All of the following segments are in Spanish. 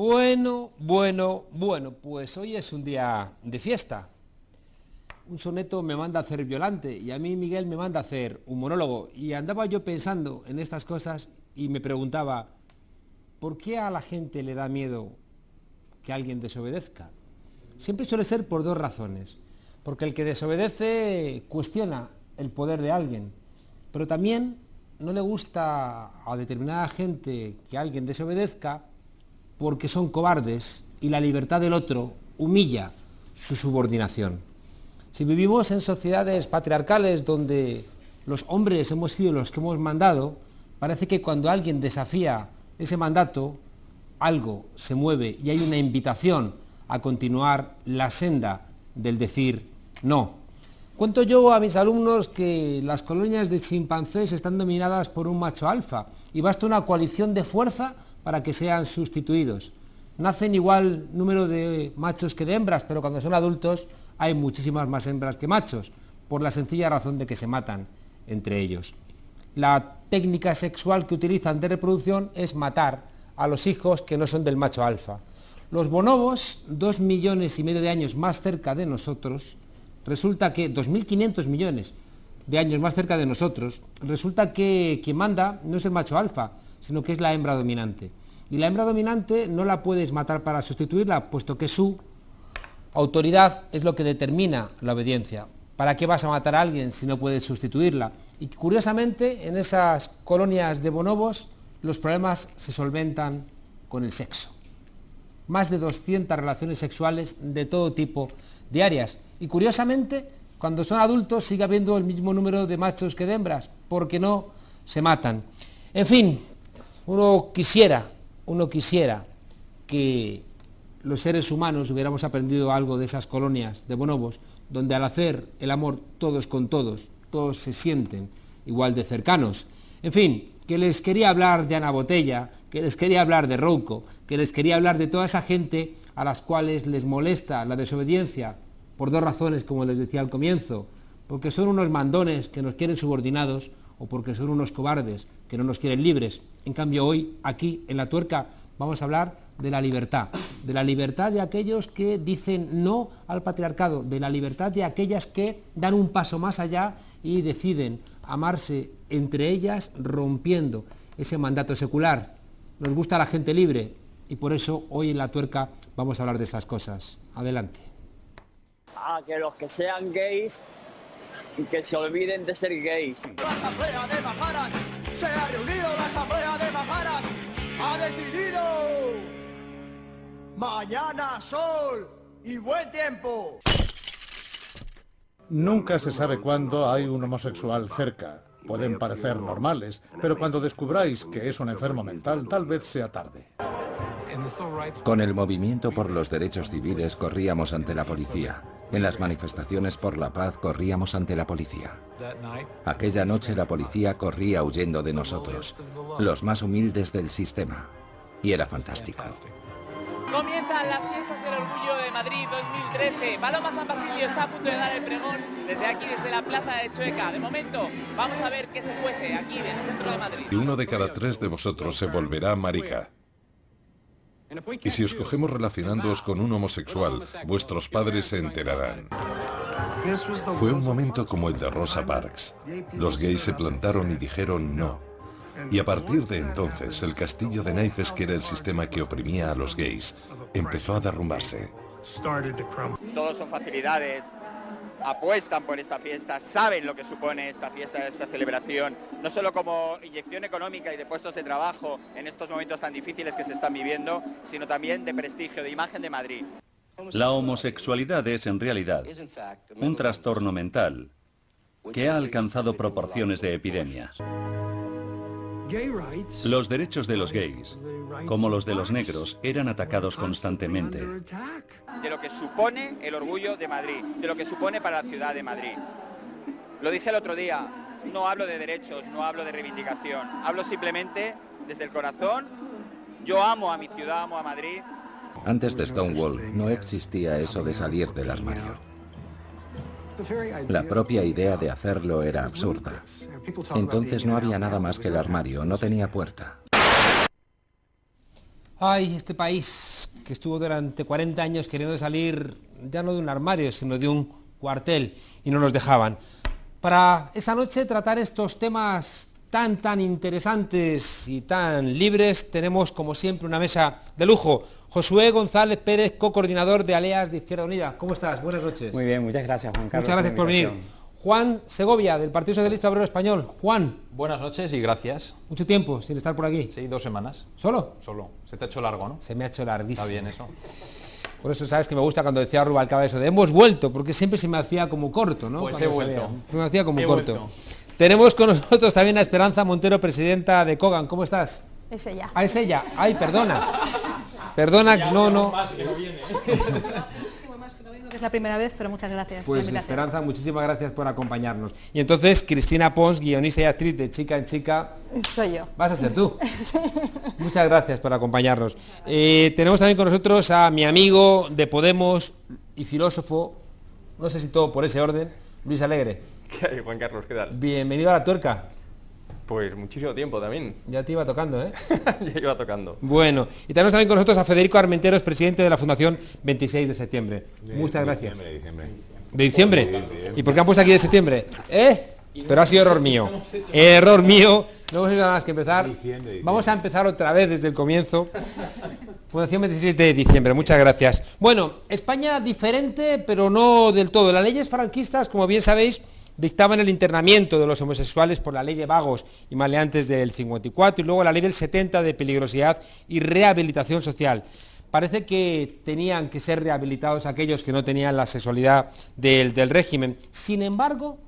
Bueno, pues hoy es un día de fiesta. Un soneto me manda a hacer Violante y a mí Miguel me manda a hacer un monólogo. Y andaba yo pensando en estas cosas y me preguntaba, ¿por qué a la gente le da miedo que alguien desobedezca? Siempre suele ser por dos razones. Porque el que desobedece cuestiona el poder de alguien, pero también no le gusta a determinada gente que alguien desobedezca porque son cobardes y la libertad del otro humilla su subordinación. Si vivimos en sociedades patriarcales donde los hombres hemos sido los que hemos mandado, parece que cuando alguien desafía ese mandato, algo se mueve y hay una invitación a continuar la senda del decir no. Cuento yo a mis alumnos que las colonias de chimpancés están dominadas por un macho alfa y basta una coalición de fuerza para que sean sustituidos. Nacen igual número de machos que de hembras, pero cuando son adultos hay muchísimas más hembras que machos, por la sencilla razón de que se matan entre ellos. La técnica sexual que utilizan de reproducción es matar a los hijos que no son del macho alfa. Los bonobos, 2,5 millones de años más cerca de nosotros, resulta que 2.500 millones de años más cerca de nosotros, resulta que quien manda no es el macho alfa, sino que es la hembra dominante. Y la hembra dominante no la puedes matar para sustituirla, puesto que su autoridad es lo que determina la obediencia. ¿Para qué vas a matar a alguien si no puedes sustituirla? Y curiosamente, en esas colonias de bonobos, los problemas se solventan con el sexo. Más de 200 relaciones sexuales de todo tipo diarias. Y curiosamente, cuando son adultos sigue habiendo el mismo número de machos que de hembras, porque no se matan. En fin, uno quisiera que los seres humanos hubiéramos aprendido algo de esas colonias de bonobos, donde al hacer el amor todos con todos se sienten igual de cercanos. En fin, que les quería hablar de Ana Botella, que les quería hablar de Rouco, que les quería hablar de toda esa gente a las cuales les molesta la desobediencia, por dos razones, como les decía al comienzo, porque son unos mandones que nos quieren subordinados o porque son unos cobardes que no nos quieren libres. En cambio hoy, aquí en La Tuerca, vamos a hablar de la libertad de aquellos que dicen no al patriarcado, de la libertad de aquellas que dan un paso más allá y deciden amarse entre ellas rompiendo ese mandato secular. Nos gusta la gente libre y por eso hoy en La Tuerca vamos a hablar de estas cosas. Adelante. A que los que sean gays, que se olviden de ser gays. La asamblea de majaras, se ha reunido la asamblea de majaras, ha decidido mañana sol y buen tiempo. Nunca se sabe cuándo hay un homosexual cerca. Pueden parecer normales, pero cuando descubráis que es un enfermo mental, tal vez sea tarde. Con el movimiento por los derechos civiles corríamos ante la policía. En las manifestaciones por la paz corríamos ante la policía. Aquella noche la policía corría huyendo de nosotros, los más humildes del sistema. Y era fantástico. Comienzan las fiestas del Orgullo de Madrid 2013. Paloma San Basilio está a punto de dar el pregón desde aquí, desde la plaza de Chueca. De momento, vamos a ver qué se cuece aquí en el centro de Madrid. Y 1 de cada 3 de vosotros se volverá marica. Y si os cogemos relacionándoos con un homosexual, vuestros padres se enterarán. Fue un momento como el de Rosa Parks. Los gays se plantaron y dijeron no. Y a partir de entonces, el castillo de naipes, que era el sistema que oprimía a los gays, empezó a derrumbarse. Todos son facilidades, apuestan por esta fiesta, saben lo que supone esta fiesta, esta celebración, no solo como inyección económica y de puestos de trabajo en estos momentos tan difíciles que se están viviendo, sino también de prestigio, de imagen de Madrid. La homosexualidad es en realidad un trastorno mental que ha alcanzado proporciones de epidemia. Los derechos de los gays, como los de los negros, eran atacados constantemente. De lo que supone el orgullo de Madrid, de lo que supone para la ciudad de Madrid. Lo dije el otro día, no hablo de derechos, no hablo de reivindicación, hablo simplemente desde el corazón. Yo amo a mi ciudad, amo a Madrid. Antes de Stonewall no existía eso de salir del armario. La propia idea de hacerlo era absurda. Entonces no había nada más que el armario, no tenía puerta. Ay, este país que estuvo durante 40 años queriendo salir ya no de un armario, sino de un cuartel, y no nos dejaban. Para esa noche tratar estos temas tan interesantes y tan libres, tenemos como siempre una mesa de lujo. Josué González Pérez, co-coordinador de Aleas de Izquierda Unida. ¿Cómo estás? Buenas noches. Muy bien, muchas gracias, Juan Carlos. Muchas gracias por venir. Juan Segovia, del Partido Socialista Obrero Español. Juan. Buenas noches y gracias. Mucho tiempo sin estar por aquí. Sí, 2 semanas. ¿Solo? Solo. Se te ha hecho largo, ¿no? Se me ha hecho larguísimo. Está bien eso. Por eso sabes que me gusta cuando decía Rubalcaba eso de hemos vuelto, porque siempre se me hacía como corto, ¿no? Pues Cuando he vuelto. Se me hacía como corto. Tenemos con nosotros también a Esperanza Montero, presidenta de Cogan. ¿Cómo estás? Es ella. Ah, es ella. Ay, perdona. Perdona, no. Más que no viene. Muchísimo más que no vengo, que es la primera vez, pero muchas gracias. Pues Esperanza, muchísimas gracias por acompañarnos. Y entonces, Cristina Pons, guionista y actriz de Chica en Chica. Soy yo. ¿Vas a ser tú? Sí. Muchas gracias por acompañarnos. Tenemos también con nosotros a mi amigo de Podemos y filósofo, no sé si todo por ese orden, Luis Alegre. ¿Qué hay, Juan Carlos? ¿Qué tal? Bienvenido a La Tuerca. Pues muchísimo tiempo también. Ya te iba tocando, ¿eh? Ya iba tocando. Bueno, y tenemos también con nosotros a Federico Armenteros, presidente de la Fundación 26 de septiembre. Muchas gracias. ¿De diciembre? ¿Y por qué han puesto aquí de septiembre? Pero ha sido error mío. Error mío. No hemos hecho nada más que empezar. Vamos a empezar otra vez desde el comienzo. Fundación 26 de diciembre, muchas gracias. Bueno, España diferente, pero no del todo. Las leyes franquistas, como bien sabéis, dictaban el internamiento de los homosexuales por la ley de vagos y maleantes del 54 y luego la ley del 70 de peligrosidad y rehabilitación social. Parece que tenían que ser rehabilitados aquellos que no tenían la sexualidad del régimen. Sin embargo,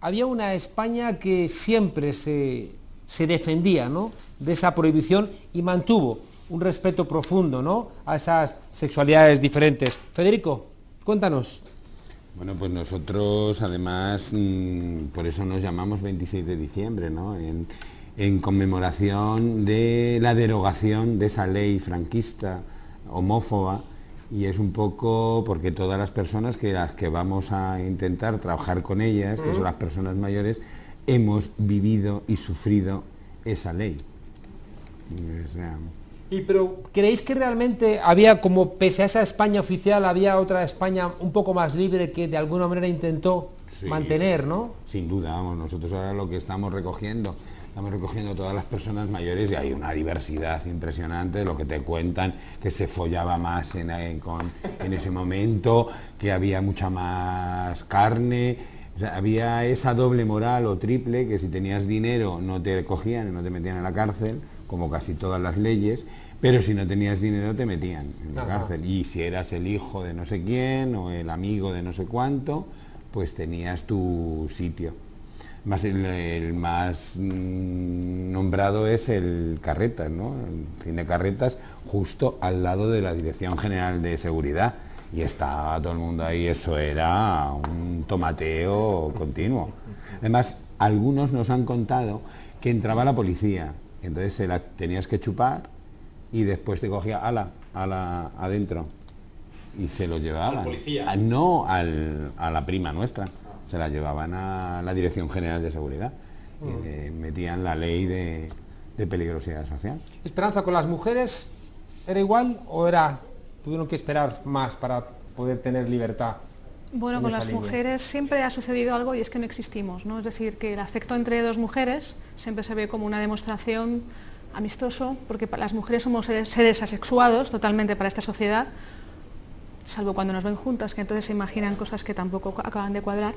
había una España que siempre se defendía, ¿no?, de esa prohibición y mantuvo un respeto profundo, ¿no?, a esas sexualidades diferentes. Federico, cuéntanos. Bueno, pues nosotros además, por eso nos llamamos 26 de diciembre, ¿no?, en conmemoración de la derogación de esa ley franquista homófoba, y es un poco porque todas las personas que vamos a intentar trabajar con ellas, que son las personas mayores, hemos vivido y sufrido esa ley. O sea, pero ¿creéis que realmente había, como pese a esa España oficial, había otra España un poco más libre que de alguna manera intentó mantener, sí, ¿no? Sin duda, vamos, nosotros ahora lo que estamos recogiendo todas las personas mayores, y hay una diversidad impresionante, lo que te cuentan, que se follaba más en ese momento, que había mucha más carne. O sea, había esa doble moral o triple, que si tenías dinero no te cogían y no te metían en la cárcel, como casi todas las leyes, pero si no tenías dinero te metían en la cárcel, y si eras el hijo de no sé quién o el amigo de no sé cuánto, pues tenías tu sitio. Más el más nombrado es el Carretas, ¿no?, el cine Carretas, justo al lado de la Dirección General de Seguridad, y estaba todo el mundo ahí. Eso era un tomateo continuo. Además, algunos nos han contado que entraba la policía, entonces tenías que chupar y después te cogía adentro y se lo llevaban. ¿Al policía? No, a la prima nuestra. Se la llevaban a la Dirección General de Seguridad y le metían la ley de peligrosidad social. Esperanza, ¿con las mujeres era igual o tuvieron que esperar más para poder tener libertad? Bueno, con las mujeres siempre ha sucedido algo, y es que no existimos, ¿no? Es decir, que el afecto entre dos mujeres siempre se ve como una demostración amistoso, porque las mujeres somos seres asexuados totalmente para esta sociedad, salvo cuando nos ven juntas, que entonces se imaginan cosas que tampoco acaban de cuadrar,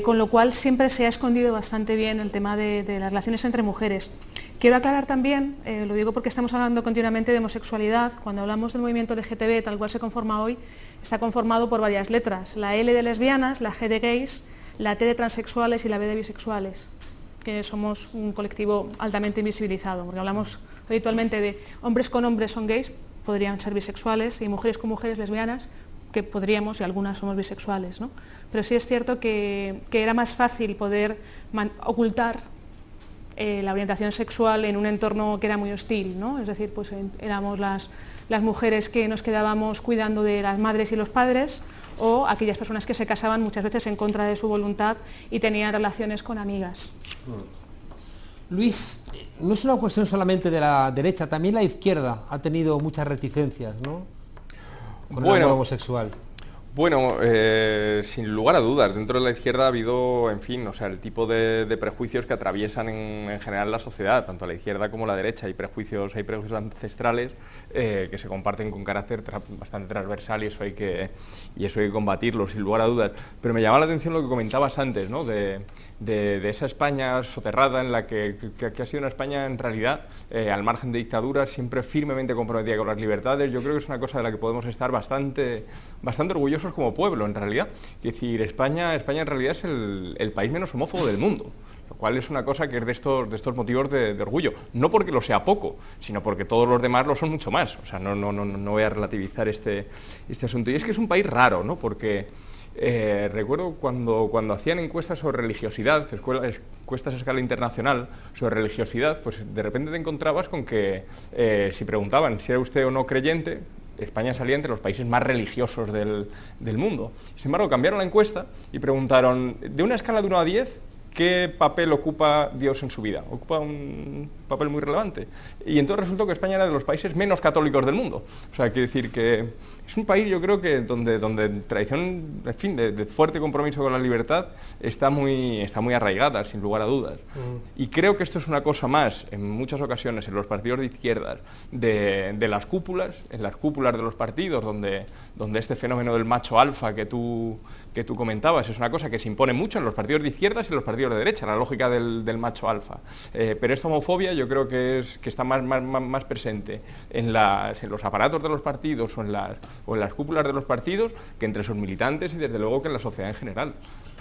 con lo cual siempre se ha escondido bastante bien el tema de las relaciones entre mujeres. Quiero aclarar también, lo digo porque estamos hablando continuamente de homosexualidad. Cuando hablamos del movimiento LGTB tal cual se conforma hoy, está conformado por varias letras: la L de lesbianas, la G de gays, la T de transexuales y la B de bisexuales, que somos un colectivo altamente invisibilizado, porque hablamos habitualmente de hombres con hombres son gays, podrían ser bisexuales, y mujeres con mujeres lesbianas, que podríamos, y algunas somos bisexuales, ¿no? Pero sí es cierto que era más fácil poder ocultar la orientación sexual en un entorno que era muy hostil, ¿no? Es decir, pues éramos las mujeres que nos quedábamos cuidando de las madres y los padres, o aquellas personas que se casaban muchas veces en contra de su voluntad y tenían relaciones con amigas. Luis, no es una cuestión solamente de la derecha, también la izquierda ha tenido muchas reticencias, ¿no? Con el amor homosexual. Bueno, sin lugar a dudas, dentro de la izquierda ha habido, en fin, o sea, el tipo de prejuicios que atraviesan en general la sociedad, tanto la izquierda como la derecha. Hay prejuicios ancestrales que se comparten con carácter bastante transversal y eso hay que combatirlo, sin lugar a dudas. Pero me llama la atención lo que comentabas antes, ¿no? De esa España soterrada en la que ha sido una España en realidad al margen de dictaduras, siempre firmemente comprometida con las libertades. Yo creo que es una cosa de la que podemos estar bastante orgullosos como pueblo en realidad. Es decir, España en realidad es el país menos homófobo del mundo, lo cual es una cosa que es de estos motivos de orgullo, no porque lo sea poco, sino porque todos los demás lo son mucho más. O sea, no voy a relativizar este asunto. Y es que es un país raro, ¿no? Porque recuerdo cuando hacían encuestas sobre religiosidad, encuestas a escala internacional sobre religiosidad, pues de repente te encontrabas con que si preguntaban si era usted o no creyente, España salía entre los países más religiosos del mundo. Sin embargo, cambiaron la encuesta y preguntaron, de una escala de 1 a 10, ¿qué papel ocupa Dios en su vida? Ocupa un papel muy relevante. Y entonces resultó que España era de los países menos católicos del mundo. O sea, quiere decir que es un país, yo creo que donde tradición, en fin, de fuerte compromiso con la libertad está muy arraigada, sin lugar a dudas. Y creo que esto es una cosa más, en muchas ocasiones, en los partidos de izquierdas, de las cúpulas, en las cúpulas de los partidos, donde este fenómeno del macho alfa que tú comentabas es una cosa que se impone mucho en los partidos de izquierdas y en los partidos de derecha, la lógica del macho alfa. Pero esta homofobia yo creo que está más presente en los aparatos de los partidos o en las cúpulas de los partidos que entre sus militantes y desde luego que en la sociedad en general.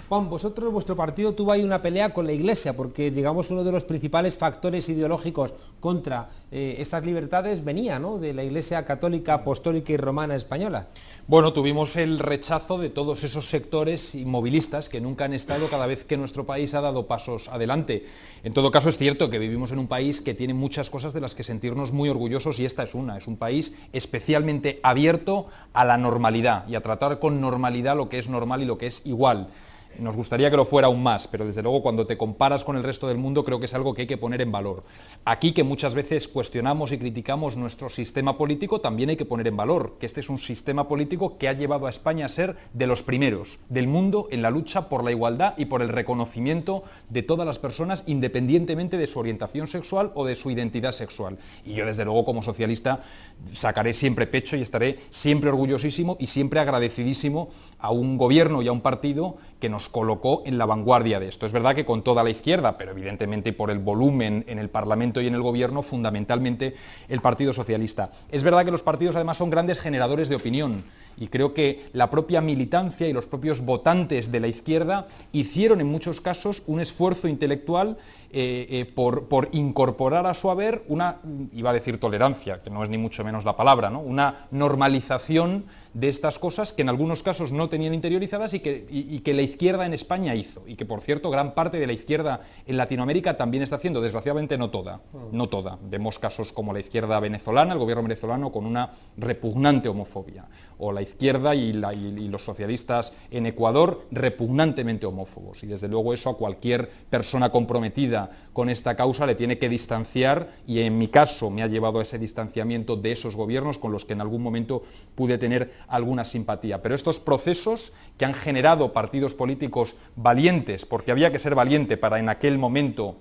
Juan, vuestro partido tuvo ahí una pelea con la Iglesia, porque digamos uno de los principales factores ideológicos contra estas libertades venía, ¿no?, de la Iglesia católica, apostólica y romana española. Bueno, tuvimos el rechazo de todos esos sectores inmovilistas que nunca han estado cada vez que nuestro país ha dado pasos adelante. En todo caso, es cierto que vivimos en un país que tiene muchas cosas de las que sentirnos muy orgullosos y esta es una. Es un país especialmente abierto a la normalidad y a tratar con normalidad lo que es normal y lo que es igual. Nos gustaría que lo fuera aún más, pero desde luego cuando te comparas con el resto del mundo creo que es algo que hay que poner en valor. Aquí, que muchas veces cuestionamos y criticamos nuestro sistema político, también hay que poner en valor que este es un sistema político que ha llevado a España a ser de los primeros del mundo en la lucha por la igualdad y por el reconocimiento de todas las personas independientemente de su orientación sexual o de su identidad sexual. Y yo desde luego como socialista sacaré siempre pecho y estaré siempre orgullosísimo y siempre agradecidísimo a un gobierno y a un partido que nos colocó en la vanguardia de esto. Es verdad que con toda la izquierda, pero evidentemente por el volumen en el Parlamento y en el Gobierno, fundamentalmente el Partido Socialista. Es verdad que los partidos además son grandes generadores de opinión y creo que la propia militancia y los propios votantes de la izquierda hicieron en muchos casos un esfuerzo intelectual por incorporar a su haber una, iba a decir tolerancia, que no es ni mucho menos la palabra, ¿no?, una normalización de estas cosas que en algunos casos no tenían interiorizadas y que la izquierda en España hizo, y que por cierto gran parte de la izquierda en Latinoamérica también está haciendo, desgraciadamente no toda. Vemos casos como la izquierda venezolana, el gobierno venezolano con una repugnante homofobia, o la izquierda y los socialistas en Ecuador repugnantemente homófobos, y desde luego eso a cualquier persona comprometida con esta causa le tiene que distanciar, y en mi caso me ha llevado a ese distanciamiento de esos gobiernos con los que en algún momento pude tener alguna simpatía. Pero estos procesos que han generado partidos políticos valientes, porque había que ser valiente para en aquel momento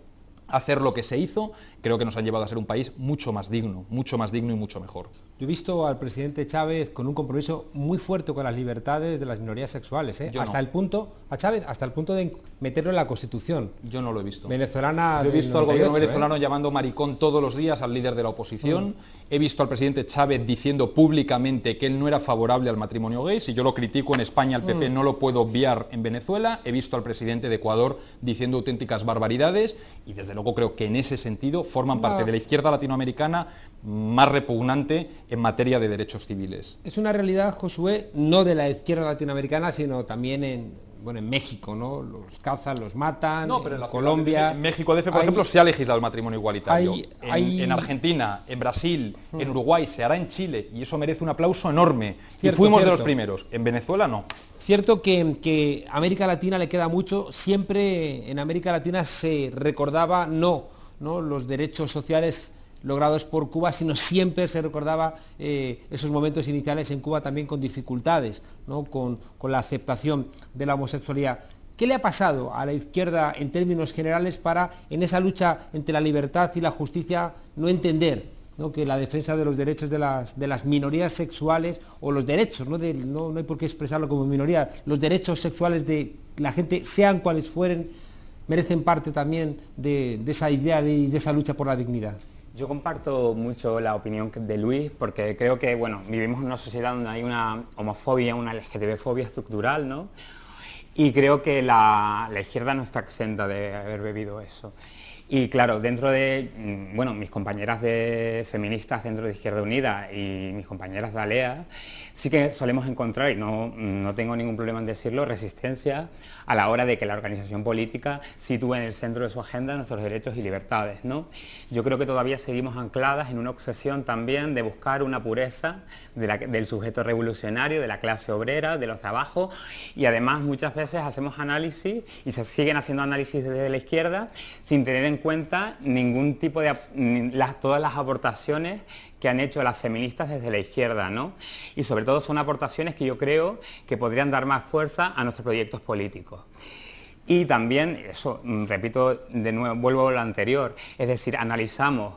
hacer lo que se hizo, creo que nos han llevado a ser un país mucho más digno y mucho mejor. Yo he visto al presidente Chávez con un compromiso muy fuerte con las libertades de las minorías sexuales, hasta el punto de meterlo en la Constitución. Yo no lo he visto. Venezolana. Yo he visto al gobierno venezolano llamando maricón todos los días al líder de la oposición. He visto al presidente Chávez diciendo públicamente que él no era favorable al matrimonio gay. Si yo lo critico en España, el PP no lo puedo obviar en Venezuela. He visto al presidente de Ecuador diciendo auténticas barbaridades y desde luego creo que en ese sentido forman parte de la izquierda latinoamericana más repugnante en materia de derechos civiles. Es una realidad, Josué, no de la izquierda latinoamericana, sino también en México, ¿no? Los cazan, los matan, pero en Colombia. En México DF, por ejemplo, se ha legislado el matrimonio igualitario. En Argentina, en Brasil, en Uruguay, se hará en Chile, y eso merece un aplauso enorme. Cierto, y fuimos de los primeros. En Venezuela no. Cierto que a América Latina le queda mucho, siempre en América Latina se recordaba no ¿no?, los derechos sociales logrados por Cuba, sino siempre se recordaba esos momentos iniciales en Cuba también con dificultades, ¿no?, con la aceptación de la homosexualidad. ¿Qué le ha pasado a la izquierda en términos generales para, en esa lucha entre la libertad y la justicia, no entender, ¿no?, que la defensa de los derechos de las minorías sexuales, o los derechos, no hay por qué expresarlo como minoría, los derechos sexuales de la gente, sean cuales fueren, merecen parte también de esa idea de esa lucha por la dignidad? Yo comparto mucho la opinión de Luis, porque creo que, bueno, vivimos en una sociedad donde hay una homofobia, una LGTB-fobia estructural, ¿no? Y creo que la izquierda no está exenta de haber bebido eso. Y claro, dentro de, bueno, mis compañeras feministas dentro de Izquierda Unida y mis compañeras de ALEA, sí que solemos encontrar, y no tengo ningún problema en decirlo, resistencia a la hora de que la organización política sitúe en el centro de su agenda nuestros derechos y libertades, ¿no? Yo creo que todavía seguimos ancladas en una obsesión también de buscar una pureza del sujeto revolucionario, de la clase obrera, de los de abajo, y además muchas veces hacemos análisis, y se siguen haciendo análisis desde la izquierda, sin tener en cuenta ningún tipo de todas las aportaciones que han hecho las feministas desde la izquierda, ¿no? Y sobre todo son aportaciones que yo creo que podrían dar más fuerza a nuestros proyectos políticos. Y también, eso, repito de nuevo, vuelvo a lo anterior, es decir, analizamos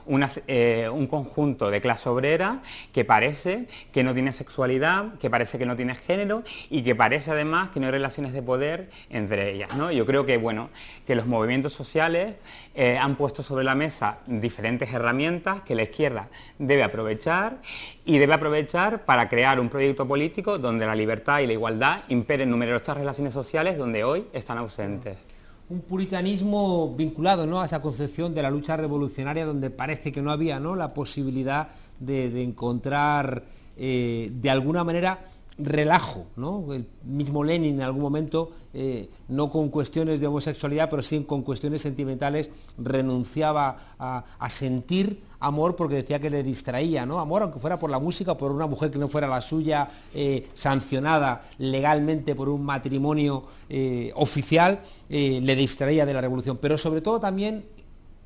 un conjunto de clase obrera que parece que no tiene sexualidad, que parece que no tiene género y que parece además que no hay relaciones de poder entre ellas, ¿no? Yo creo que, bueno, que los movimientos sociales han puesto sobre la mesa diferentes herramientas que la izquierda debe aprovechar, y debe aprovechar para crear un proyecto político donde la libertad y la igualdad imperen numerosas relaciones sociales donde hoy están ausentes. Un puritanismo vinculado, ¿no?, a esa concepción de la lucha revolucionaria, donde parece que no había, ¿no?, la posibilidad de encontrar de alguna manera relajo, ¿no? El mismo Lenin en algún momento, no con cuestiones de homosexualidad, pero sí con cuestiones sentimentales, renunciaba a sentir amor porque decía que le distraía, ¿no? Amor, aunque fuera por la música o por una mujer que no fuera la suya, sancionada legalmente por un matrimonio oficial, le distraía de la revolución. Pero sobre todo también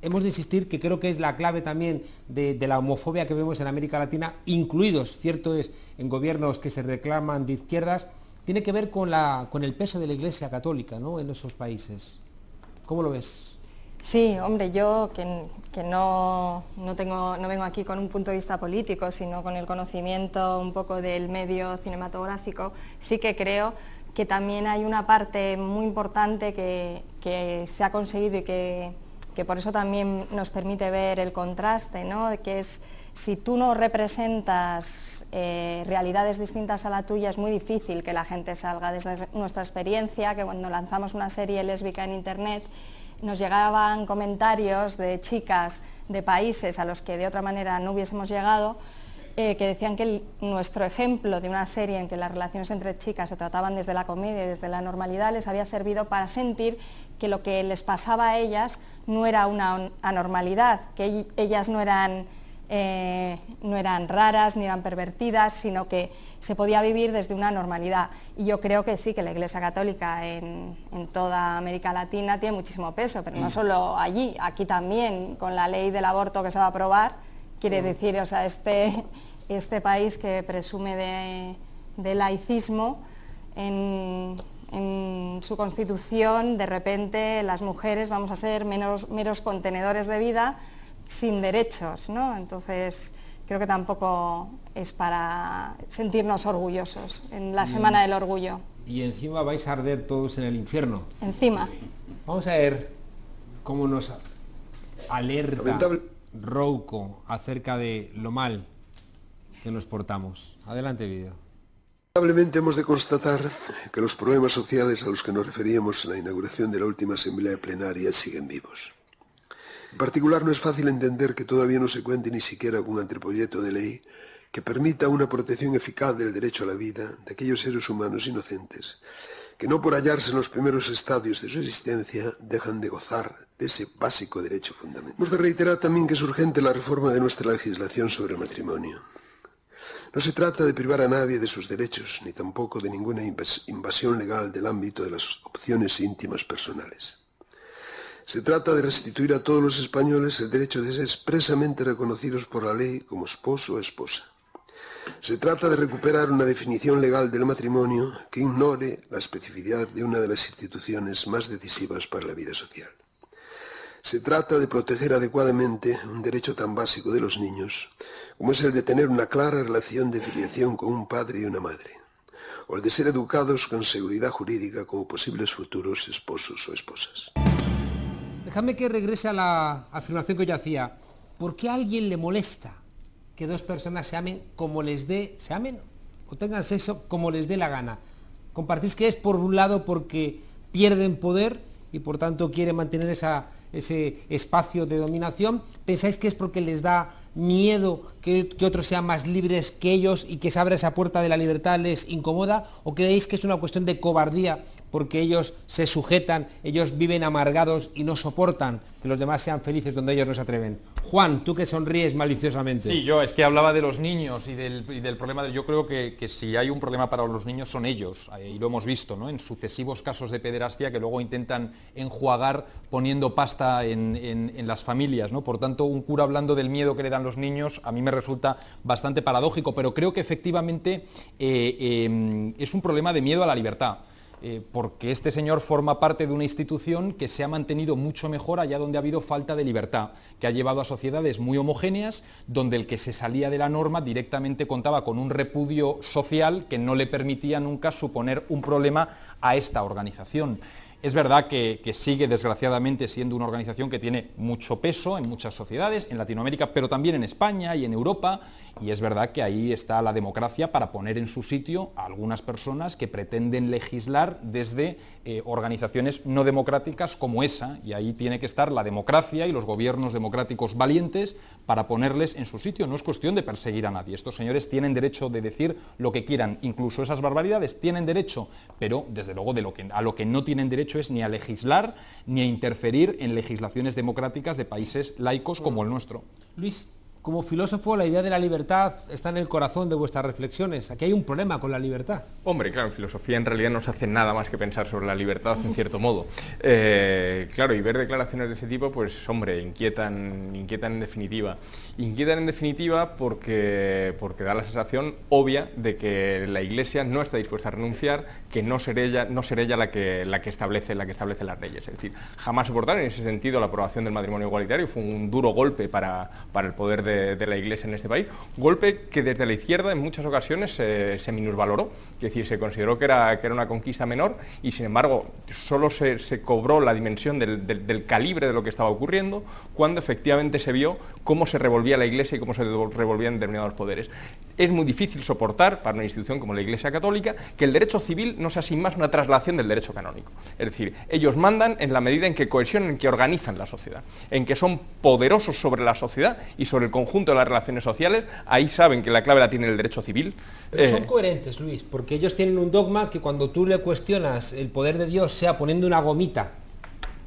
hemos de insistir, que creo que es la clave también de la homofobia que vemos en América Latina, incluidos, cierto es, en gobiernos que se reclaman de izquierdas, tiene que ver con el peso de la Iglesia Católica, ¿no?, en esos países. ¿Cómo lo ves? Sí, hombre, yo que no vengo aquí con un punto de vista político, sino con el conocimiento un poco del medio cinematográfico, sí que creo que también hay una parte muy importante que se ha conseguido y que por eso también nos permite ver el contraste, ¿no?, que es, si tú no representas realidades distintas a la tuya, es muy difícil que la gente salga. Desde nuestra experiencia, que cuando lanzamos una serie lésbica en internet, nos llegaban comentarios de chicas de países a los que de otra manera no hubiésemos llegado, que decían que nuestro ejemplo de una serie en que las relaciones entre chicas se trataban desde la comedia y desde la normalidad les había servido para sentir que lo que les pasaba a ellas no era una anormalidad, que ellas no eran raras ni eran pervertidas, sino que se podía vivir desde una normalidad. Y yo creo que sí, que la Iglesia Católica en toda América Latina tiene muchísimo peso, pero no solo allí, aquí también, con la ley del aborto que se va a aprobar, quiere decir, o sea, este país que presume de laicismo, en su constitución, de repente las mujeres vamos a ser meros contenedores de vida sin derechos, ¿no? Entonces, creo que tampoco es para sentirnos orgullosos en la Semana del Orgullo. Y encima vais a arder todos en el infierno. Encima. Vamos a ver cómo nos alerta Rouco acerca de lo mal que nos portamos. Adelante, vídeo. Lamentablemente hemos de constatar que los problemas sociales a los que nos referíamos en la inauguración de la última asamblea plenaria siguen vivos. En particular, no es fácil entender que todavía no se cuente ni siquiera con un anteproyecto de ley que permita una protección eficaz del derecho a la vida de aquellos seres humanos inocentes que no por hallarse en los primeros estadios de su existencia dejan de gozar de ese básico derecho fundamental. Hemos de reiterar también que es urgente la reforma de nuestra legislación sobre el matrimonio. No se trata de privar a nadie de sus derechos, ni tampoco de ninguna invasión legal del ámbito de las opciones íntimas personales. Se trata de restituir a todos los españoles el derecho de ser expresamente reconocidos por la ley como esposo o esposa. Se trata de recuperar una definición legal del matrimonio que ignore la especificidad de una de las instituciones más decisivas para la vida social. Se trata de proteger adecuadamente un derecho tan básico de los niños como es el de tener una clara relación de filiación con un padre y una madre, o el de ser educados con seguridad jurídica como posibles futuros esposos o esposas. Déjame que regrese a la afirmación que yo hacía. ¿Por qué a alguien le molesta que dos personas se amen como les dé, se amen o tengan sexo como les dé la gana? ¿Compartís que es por un lado porque pierden poder y por tanto quieren mantener ese espacio de dominación? ¿Pensáis que es porque les da miedo que otros sean más libres que ellos y que se abra esa puerta de la libertad les incomoda? ¿O creéis que es una cuestión de cobardía porque ellos se sujetan, ellos viven amargados y no soportan que los demás sean felices donde ellos no se atreven? Juan, tú que sonríes maliciosamente. Sí, yo es que hablaba de los niños y del problema. Yo creo que si hay un problema para los niños son ellos, y lo hemos visto, ¿no?, en sucesivos casos de pederastia que luego intentan enjuagar poniendo pasta en las familias, ¿no? Por tanto, un cura hablando del miedo que le dan los niños a mí me resulta bastante paradójico, pero creo que efectivamente es un problema de miedo a la libertad. Porque este señor forma parte de una institución que se ha mantenido mucho mejor allá donde ha habido falta de libertad, que ha llevado a sociedades muy homogéneas, donde el que se salía de la norma directamente contaba con un repudio social que no le permitía nunca suponer un problema a esta organización. Es verdad que sigue desgraciadamente siendo una organización que tiene mucho peso en muchas sociedades, en Latinoamérica, pero también en España y en Europa, y es verdad que ahí está la democracia para poner en su sitio a algunas personas que pretenden legislar desde organizaciones no democráticas como esa, y ahí tiene que estar la democracia y los gobiernos democráticos valientes para ponerles en su sitio. No es cuestión de perseguir a nadie, estos señores tienen derecho de decir lo que quieran, incluso esas barbaridades tienen derecho, pero desde luego a lo que no tienen derecho es ni a legislar ni a interferir en legislaciones democráticas de países laicos como el nuestro. Luis, como filósofo, la idea de la libertad está en el corazón de vuestras reflexiones. Aquí hay un problema con la libertad. Hombre, claro, en filosofía en realidad no se hace nada más que pensar sobre la libertad, en cierto modo. Claro, y ver declaraciones de ese tipo, pues, hombre, inquietan en definitiva. Inquietan en definitiva porque da la sensación obvia de que la Iglesia no está dispuesta a renunciar, que no ser ella la que establece las leyes. Es decir, jamás soportar en ese sentido la aprobación del matrimonio igualitario. Fue un duro golpe para el poder de la Iglesia en este país, golpe que desde la izquierda en muchas ocasiones se minusvaloró, es decir, se consideró que era una conquista menor y sin embargo solo se cobró la dimensión del calibre de lo que estaba ocurriendo cuando efectivamente se vio cómo se revolvía la Iglesia y cómo se revolvían determinados poderes. Es muy difícil soportar para una institución como la Iglesia Católica que el derecho civil no sea sin más una traslación del derecho canónico. Es decir, ellos mandan en la medida en que cohesionan, en que organizan la sociedad, en que son poderosos sobre la sociedad y sobre el conjunto de las relaciones sociales. Ahí saben que la clave la tiene el derecho civil. Pero son coherentes, Luis, porque ellos tienen un dogma que cuando tú le cuestionas el poder de Dios, sea poniendo una gomita,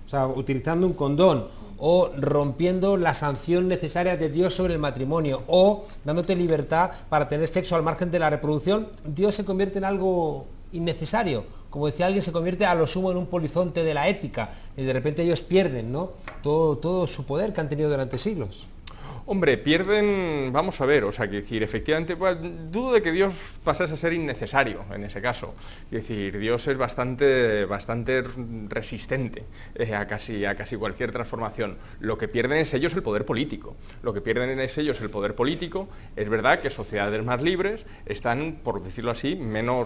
o sea, utilizando un condón, o rompiendo la sanción necesaria de Dios sobre el matrimonio, o dándote libertad para tener sexo al margen de la reproducción, Dios se convierte en algo innecesario. Como decía alguien, se convierte a lo sumo en un polizonte de la ética, y de repente ellos pierden, ¿no?, todo su poder que han tenido durante siglos. Hombre, pierden, vamos a ver, o sea, que decir, efectivamente, pues, dudo de que Dios pasase a ser innecesario en ese caso. Es decir, Dios es bastante resistente a casi cualquier transformación. Lo que pierden es ellos el poder político. Lo que pierden es ellos el poder político. Es verdad que sociedades más libres están, por decirlo así,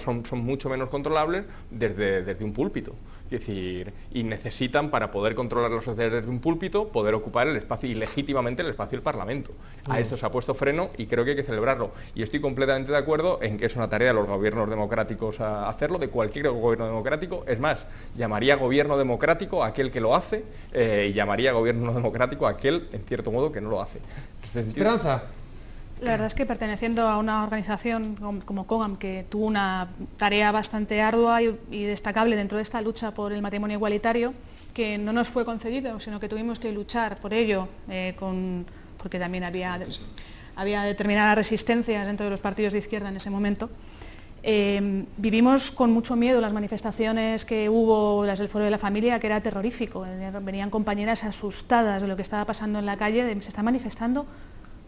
son mucho menos controlables desde un púlpito. Es decir, y necesitan, para poder controlar las sociedades desde un púlpito, poder ocupar el espacio, y legítimamente el espacio del Parlamento. A esto se ha puesto freno y creo que hay que celebrarlo. Y estoy completamente de acuerdo en que es una tarea de los gobiernos democráticos hacerlo, de cualquier gobierno democrático. Es más, llamaría gobierno democrático a aquel que lo hace y llamaría gobierno democrático a aquel, en cierto modo, que no lo hace. Esperanza. La verdad es que perteneciendo a una organización como COGAM, que tuvo una tarea bastante ardua y destacable dentro de esta lucha por el matrimonio igualitario, que no nos fue concedido, sino que tuvimos que luchar por ello, porque también había determinadas resistencias dentro de los partidos de izquierda en ese momento. Vivimos con mucho miedo las manifestaciones que hubo, las del Foro de la Familia, que era terrorífico. Venían compañeras asustadas de lo que estaba pasando en la calle, se está manifestando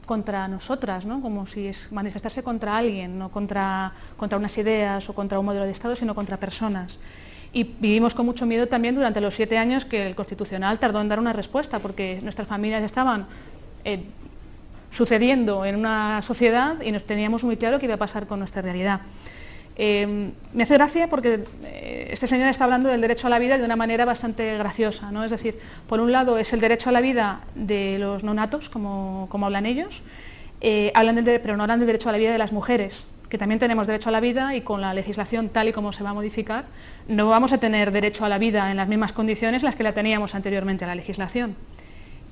contra nosotras, ¿no? Como si es manifestarse contra alguien, no contra unas ideas o contra un modelo de Estado, sino contra personas. Y vivimos con mucho miedo también durante los 7 años que el Constitucional tardó en dar una respuesta, porque nuestras familias estaban sucediendo en una sociedad y nos teníamos muy claro qué iba a pasar con nuestra realidad. Me hace gracia porque este señor está hablando del derecho a la vida de una manera bastante graciosa, ¿no? Es decir, por un lado es el derecho a la vida de los nonatos, como hablan ellos, pero no hablan del derecho a la vida de las mujeres, que también tenemos derecho a la vida, y con la legislación tal y como se va a modificar, no vamos a tener derecho a la vida en las mismas condiciones en las que la teníamos anteriormente a la legislación.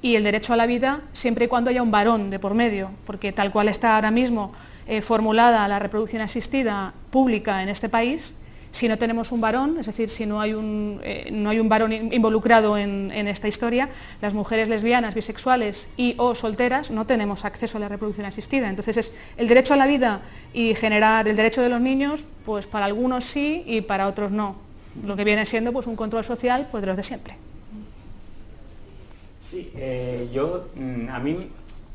Y el derecho a la vida siempre y cuando haya un varón de por medio, porque tal cual está ahora mismo formulada la reproducción asistida pública en este país, si no tenemos un varón, es decir, si no hay un varón involucrado en esta historia, las mujeres lesbianas, bisexuales y o solteras no tenemos acceso a la reproducción asistida. Entonces es el derecho a la vida y generar el derecho de los niños, pues para algunos sí y para otros no. Lo que viene siendo pues un control social pues de los de siempre. Sí, a mí,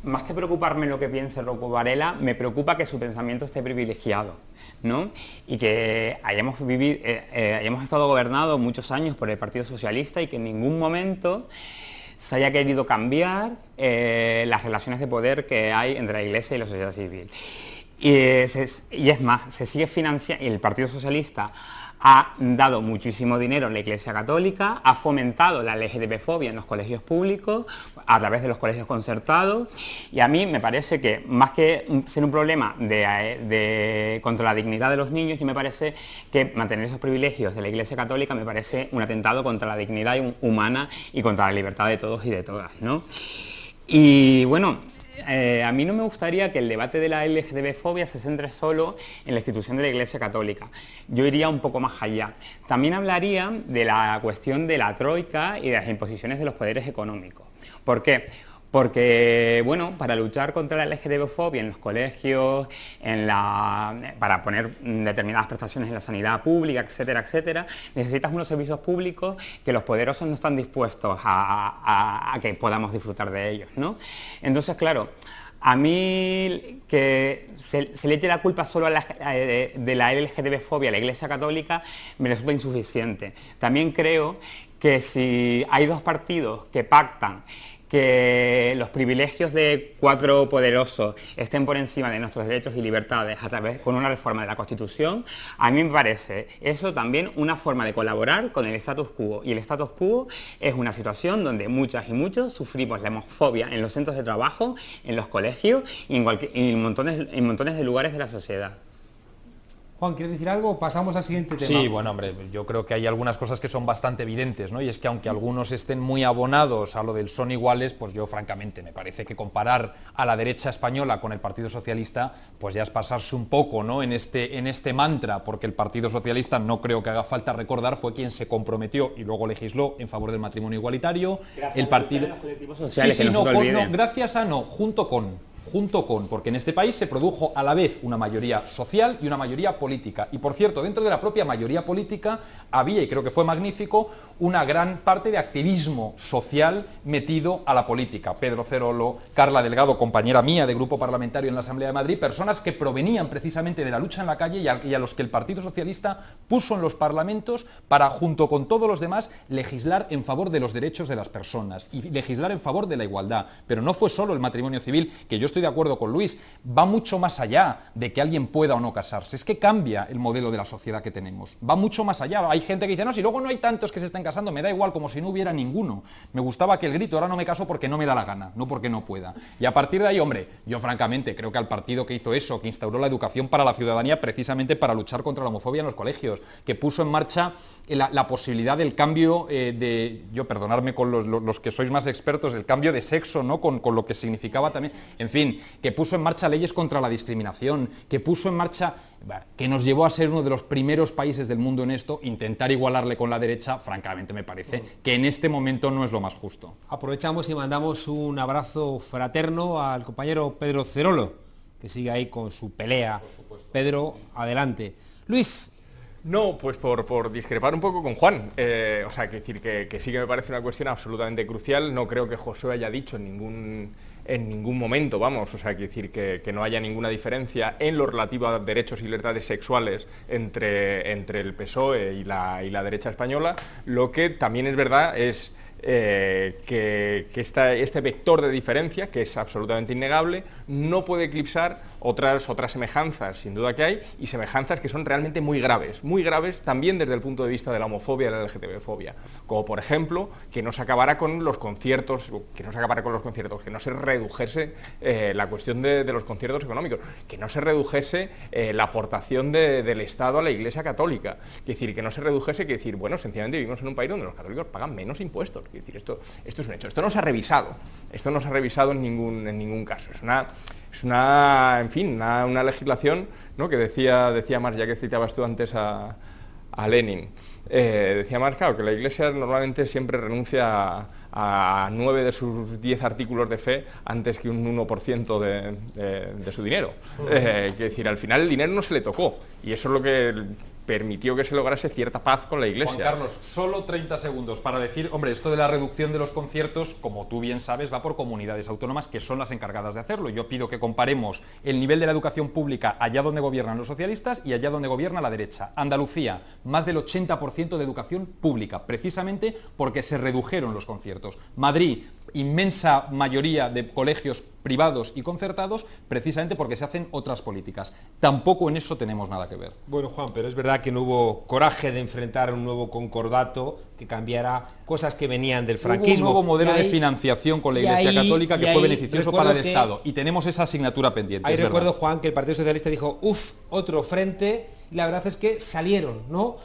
más que preocuparme lo que piense Rocco Varela, me preocupa que su pensamiento esté privilegiado, ¿no? Y que hayamos estado gobernados muchos años por el Partido Socialista y que en ningún momento se haya querido cambiar las relaciones de poder que hay entre la Iglesia y la sociedad civil. Y es más, se sigue financiando, el Partido Socialista ha dado muchísimo dinero a la Iglesia Católica, ha fomentado la LGTB-fobia en los colegios públicos, a través de los colegios concertados, y a mí me parece que, más que ser un problema contra la dignidad de los niños, y me parece que mantener esos privilegios de la Iglesia Católica me parece un atentado contra la dignidad humana y contra la libertad de todos y de todas, ¿no? Y bueno, a mí no me gustaría que el debate de la LGTB-fobia se centre solo en la institución de la Iglesia Católica. Yo iría un poco más allá. También hablaría de la cuestión de la troika y de las imposiciones de los poderes económicos. ¿Por qué? Porque, bueno, para luchar contra la LGTB-fobia en los colegios, para poner determinadas prestaciones en la sanidad pública, etcétera, etcétera, necesitas unos servicios públicos que los poderosos no están dispuestos a que podamos disfrutar de ellos, ¿no? Entonces, claro, a mí que se le eche la culpa solo de la LGTB-fobia a la Iglesia Católica me resulta insuficiente. También creo que si hay dos partidos que pactan que los privilegios de 4 poderosos estén por encima de nuestros derechos y libertades con una reforma de la Constitución, a mí me parece eso también una forma de colaborar con el status quo. Y el status quo es una situación donde muchas y muchos sufrimos la homofobia en los centros de trabajo, en los colegios y en montones de lugares de la sociedad. Juan, ¿quieres decir algo o pasamos al siguiente tema? Sí, bueno, hombre, yo creo que hay algunas cosas que son bastante evidentes, ¿no? Y es que aunque algunos estén muy abonados a lo del son iguales, pues yo francamente me parece que comparar a la derecha española con el Partido Socialista, pues ya es pasarse un poco, ¿no? en este mantra, porque el Partido Socialista, no creo que haga falta recordar, fue quien se comprometió y luego legisló en favor del matrimonio igualitario. Gracias el partido... a los colectivos sociales, sí, que no se olviden. No, gracias a no, junto con, porque en este país se produjo a la vez una mayoría social y una mayoría política. Y por cierto, dentro de la propia mayoría política había, y creo que fue magnífico, una gran parte de activismo social metido a la política. Pedro Cerolo, Carla Delgado, compañera mía de grupo parlamentario en la Asamblea de Madrid, personas que provenían precisamente de la lucha en la calle y a los que el Partido Socialista puso en los parlamentos para, junto con todos los demás, legislar en favor de los derechos de las personas y legislar en favor de la igualdad. Pero no fue solo el matrimonio civil, que yo estoy de acuerdo con Luis, va mucho más allá de que alguien pueda o no casarse. Es que cambia el modelo de la sociedad que tenemos. Va mucho más allá. Hay gente que dice, no, si luego no hay tantos que se estén casando, me da igual, como si no hubiera ninguno. Me gustaba aquel grito, ahora no me caso porque no me da la gana, no porque no pueda. Y a partir de ahí, hombre, yo francamente creo que al partido que hizo eso, que instauró la educación para la ciudadanía precisamente para luchar contra la homofobia en los colegios, que puso en marcha la posibilidad del cambio perdonadme con los que sois más expertos, del cambio de sexo, ¿no? Con lo que significaba también, en fin, que puso en marcha leyes contra la discriminación, que puso en marcha, que nos llevó a ser uno de los primeros países del mundo en esto. Intentar igualarle con la derecha, francamente me parece que en este momento no es lo más justo. Aprovechamos y mandamos un abrazo fraterno al compañero Pedro Cerolo, que sigue ahí con su pelea. Pedro, adelante. Luis. No, pues por discrepar un poco con Juan, o sea, que decir que sí que me parece una cuestión absolutamente crucial. No creo que Josué haya dicho en ningún momento, vamos, o sea, que decir que no haya ninguna diferencia en lo relativo a derechos y libertades sexuales entre el PSOE y la derecha española. Lo que también es verdad es que este vector de diferencia, que es absolutamente innegable, no puede eclipsar otras semejanzas, sin duda que hay, y semejanzas que son realmente muy graves también desde el punto de vista de la homofobia y la LGTB-fobia, como por ejemplo que no se acabara con los conciertos, que no se redujese la cuestión de los conciertos económicos, que no se redujese la aportación del Estado a la Iglesia Católica, que no se redujese, bueno, sencillamente vivimos en un país donde los católicos pagan menos impuestos. Es decir, esto es un hecho. Esto no se ha revisado en ningún caso. Es una legislación, ¿no?, que decía Marx, ya que citabas tú antes a Lenin. Decía Marx, claro, que la Iglesia normalmente siempre renuncia a 9 de sus 10 artículos de fe antes que un 1% de su dinero. Es decir, al final el dinero no se le tocó, y eso es lo que permitió que se lograse cierta paz con la Iglesia. Juan Carlos, solo 30 segundos para decir, hombre, esto de la reducción de los conciertos, como tú bien sabes, va por comunidades autónomas que son las encargadas de hacerlo. Yo pido que comparemos el nivel de la educación pública allá donde gobiernan los socialistas y allá donde gobierna la derecha. Andalucía, más del 80% de educación pública, precisamente porque se redujeron los conciertos. Madrid, inmensa mayoría de colegios privados y concertados, precisamente porque se hacen otras políticas. Tampoco en eso tenemos nada que ver. Bueno, Juan, pero es verdad que no hubo coraje de enfrentar un nuevo concordato que cambiara cosas que venían del franquismo. Hubo un nuevo modelo de financiación con la Iglesia Católica que fue beneficioso para el Estado, y tenemos esa asignatura pendiente. Ahí recuerdo, Juan, que el Partido Socialista dijo, otro frente, y la verdad es que salieron, ¿no?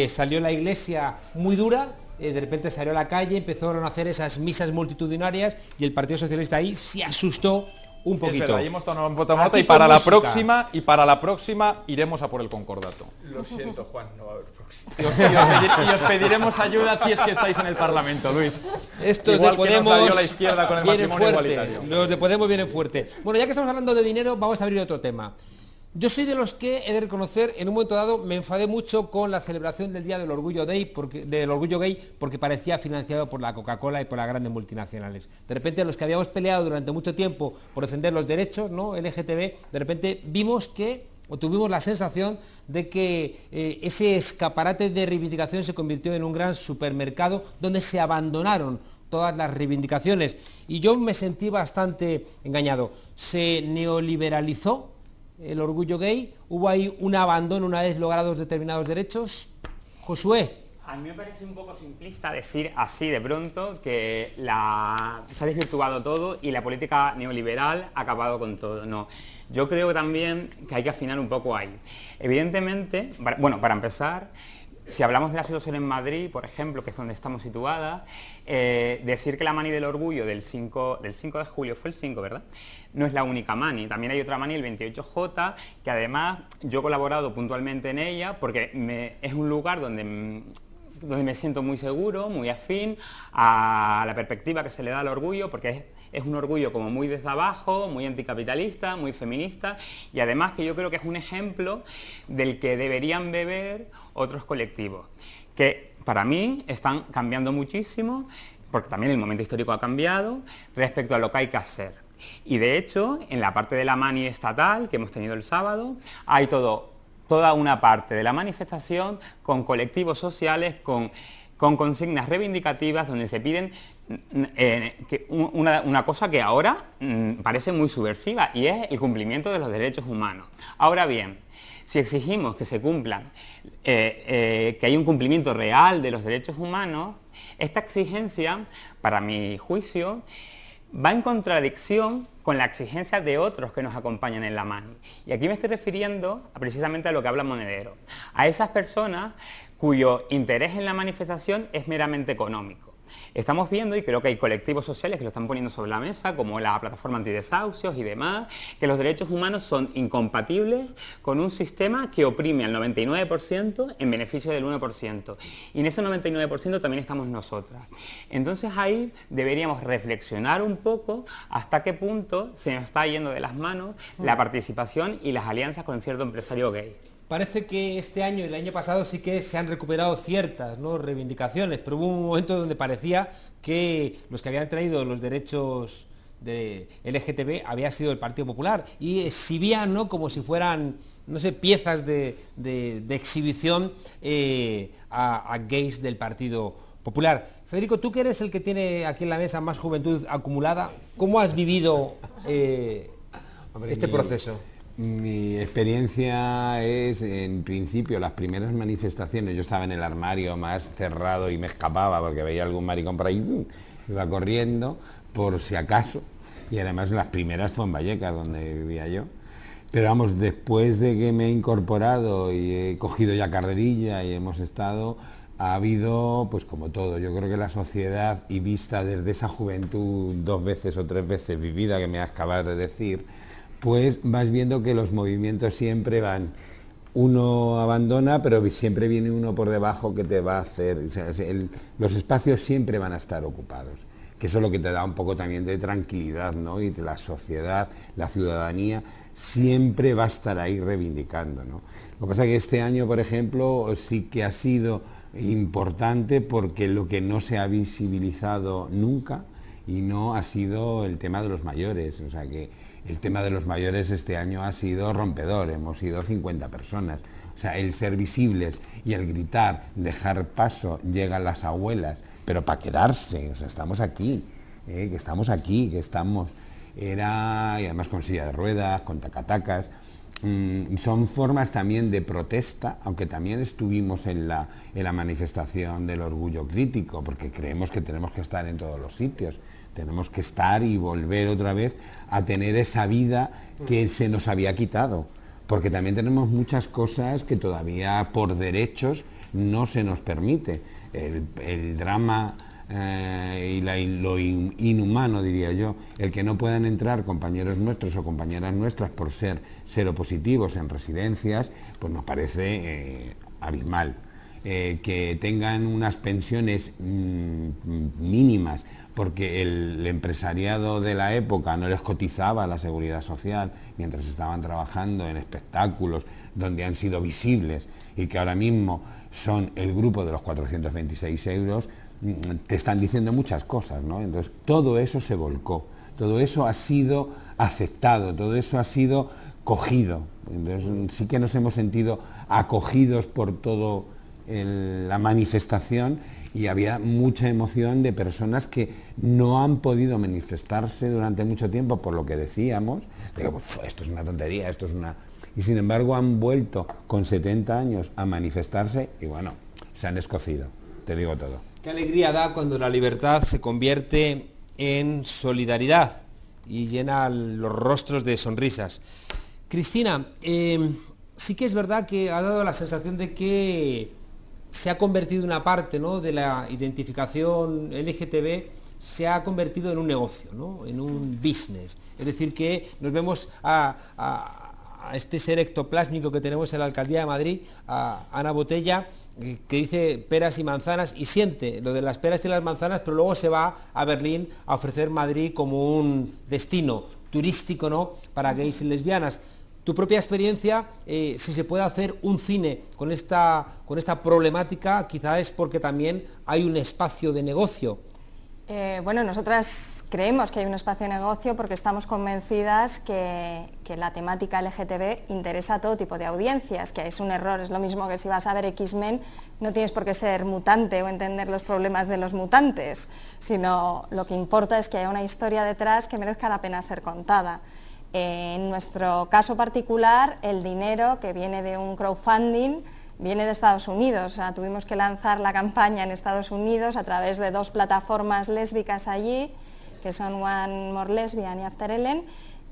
Salió la Iglesia muy dura, de repente salió a la calle, empezaron a hacer esas misas multitudinarias y el Partido Socialista ahí se asustó un poquito. Es verdad, y hemos tomado nota, y para la próxima iremos a por el concordato. Lo siento, Juan, no va a haber próxima. Y os pediremos ayuda si es que estáis en el Parlamento, Luis. Estos igual de Podemos que nos la izquierda con el matrimonio igualitario. Los de Podemos vienen fuerte. Bueno, ya que estamos hablando de dinero, vamos a abrir otro tema. Yo soy de los que, he de reconocer, en un momento dado me enfadé mucho con la celebración del Día del Orgullo Gay porque parecía financiado por la Coca-Cola y por las grandes multinacionales. De repente, los que habíamos peleado durante mucho tiempo por defender los derechos, ¿no?, LGTB, de repente tuvimos la sensación de que ese escaparate de reivindicación se convirtió en un gran supermercado donde se abandonaron todas las reivindicaciones. Y yo me sentí bastante engañado. Se neoliberalizó el orgullo gay, hubo ahí un abandono una vez logrados determinados derechos. Josué. A mí me parece un poco simplista decir así de pronto que se ha desvirtuado todo y la política neoliberal ha acabado con todo. No, yo creo también que hay que afinar un poco ahí. Evidentemente, para empezar, si hablamos de la situación en Madrid, por ejemplo, que es donde estamos situadas, decir que la mani del orgullo del 5 de julio, fue el 5, ¿verdad?, no es la única mani. También hay otra mani, el 28J, que además yo he colaborado puntualmente en ella porque es un lugar donde me siento muy seguro, muy afín a la perspectiva que se le da al orgullo, porque es un orgullo como muy desde abajo, muy anticapitalista, muy feminista, y además que yo creo que es un ejemplo del que deberían beber otros colectivos, que para mí están cambiando muchísimo, porque también el momento histórico ha cambiado respecto a lo que hay que hacer. Y de hecho, en la parte de la mani estatal que hemos tenido el sábado, hay toda una parte de la manifestación con colectivos sociales, con consignas reivindicativas donde se piden una cosa que ahora parece muy subversiva, y es el cumplimiento de los derechos humanos. Ahora bien, si exigimos que se cumplan, que hay un cumplimiento real de los derechos humanos, esta exigencia, para mi juicio, va en contradicción con la exigencia de otros que nos acompañan en la mani. Y aquí me estoy refiriendo precisamente a lo que habla Monedero, a esas personas cuyo interés en la manifestación es meramente económico. Estamos viendo, y creo que hay colectivos sociales que lo están poniendo sobre la mesa, como la plataforma antidesahucios y demás, que los derechos humanos son incompatibles con un sistema que oprime al 99% en beneficio del 1%. Y en ese 99% también estamos nosotras. Entonces ahí deberíamos reflexionar un poco hasta qué punto se nos está yendo de las manos la participación y las alianzas con cierto empresario gay. Parece que este año y el año pasado sí que se han recuperado ciertas, ¿no?, reivindicaciones, pero hubo un momento donde parecía que los que habían traído los derechos de LGTB había sido el Partido Popular y exhibían, ¿no?, como si fueran, no sé, piezas de exhibición a gays del Partido Popular. Federico, tú que eres el que tiene aquí en la mesa más juventud acumulada, ¿cómo has vivido este proceso? Mi experiencia es, en principio, las primeras manifestaciones, yo estaba en el armario más cerrado y me escapaba porque veía algún maricón por ahí, iba corriendo por si acaso, y además las primeras fue en Vallecas, donde vivía yo. Pero vamos, después de que me he incorporado y he cogido ya carrerilla y hemos estado, ha habido, pues como todo, yo creo que la sociedad, y vista desde esa juventud 2 veces o 3 veces vivida que me acabas de decir, pues vas viendo que los movimientos siempre van, uno abandona, pero siempre viene uno por debajo que te va a hacer, o sea, los espacios siempre van a estar ocupados, que eso es lo que te da un poco también de tranquilidad, ¿no? Y la sociedad, la ciudadanía, siempre va a estar ahí reivindicando, ¿no? Lo que pasa es que este año, por ejemplo, sí que ha sido importante porque lo que no se ha visibilizado nunca y no ha sido el tema de los mayores, o sea que el tema de los mayores este año ha sido rompedor, hemos sido 50 personas. O sea, el ser visibles y el gritar, dejar paso, llegan las abuelas, pero para quedarse, o sea, estamos aquí, que estamos aquí, que estamos... y además con silla de ruedas, con tacatacas. Son formas también de protesta, aunque también estuvimos en la manifestación del orgullo crítico, porque creemos que tenemos que estar en todos los sitios. Tenemos que estar y volver otra vez a tener esa vida que se nos había quitado, porque también tenemos muchas cosas que todavía por derechos no se nos permite. El drama y lo inhumano, diría yo, el que no puedan entrar compañeros nuestros o compañeras nuestras por ser seropositivos en residencias, pues nos parece abismal. Que tengan unas pensiones mínimas porque el empresariado de la época no les cotizaba a la seguridad social mientras estaban trabajando en espectáculos donde han sido visibles y que ahora mismo son el grupo de los 426 euros, te están diciendo muchas cosas, ¿no? Entonces todo eso se volcó, todo eso ha sido aceptado, todo eso ha sido cogido. Entonces sí que nos hemos sentido acogidos por todo la manifestación y había mucha emoción de personas que no han podido manifestarse durante mucho tiempo por lo que decíamos, de que esto es una tontería, esto es una... Y sin embargo han vuelto con 70 años a manifestarse y bueno, se han escocido, te digo todo. Qué alegría da cuando la libertad se convierte en solidaridad y llena los rostros de sonrisas. Cristina, sí que es verdad que ha dado la sensación de que se ha convertido una parte, ¿no?, de la identificación LGTB, se ha convertido en un negocio, ¿no?, en un business. Es decir, que nos vemos a este ser ectoplásmico que tenemos en la Alcaldía de Madrid, a Ana Botella, que dice peras y manzanas y siente lo de las peras y las manzanas, pero luego se va a Berlín a ofrecer Madrid como un destino turístico, ¿no?, para gays y lesbianas. Tu propia experiencia, si se puede hacer un cine con esta problemática, quizá es porque también hay un espacio de negocio. Bueno, nosotras creemos que hay un espacio de negocio porque estamos convencidas que la temática LGTB interesa a todo tipo de audiencias, que es un error, es lo mismo que si vas a ver X-Men, no tienes por qué ser mutante o entender los problemas de los mutantes, sino lo que importa es que haya una historia detrás que merezca la pena ser contada. En nuestro caso particular, el dinero que viene de un crowdfunding viene de Estados Unidos. O sea, tuvimos que lanzar la campaña en Estados Unidos a través de 2 plataformas lésbicas allí, que son One More Lesbian y After Ellen,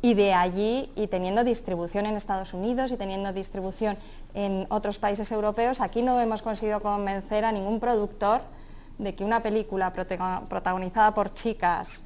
y de allí, y teniendo distribución en Estados Unidos y teniendo distribución en otros países europeos, aquí no hemos conseguido convencer a ningún productor de que una película protagonizada por chicas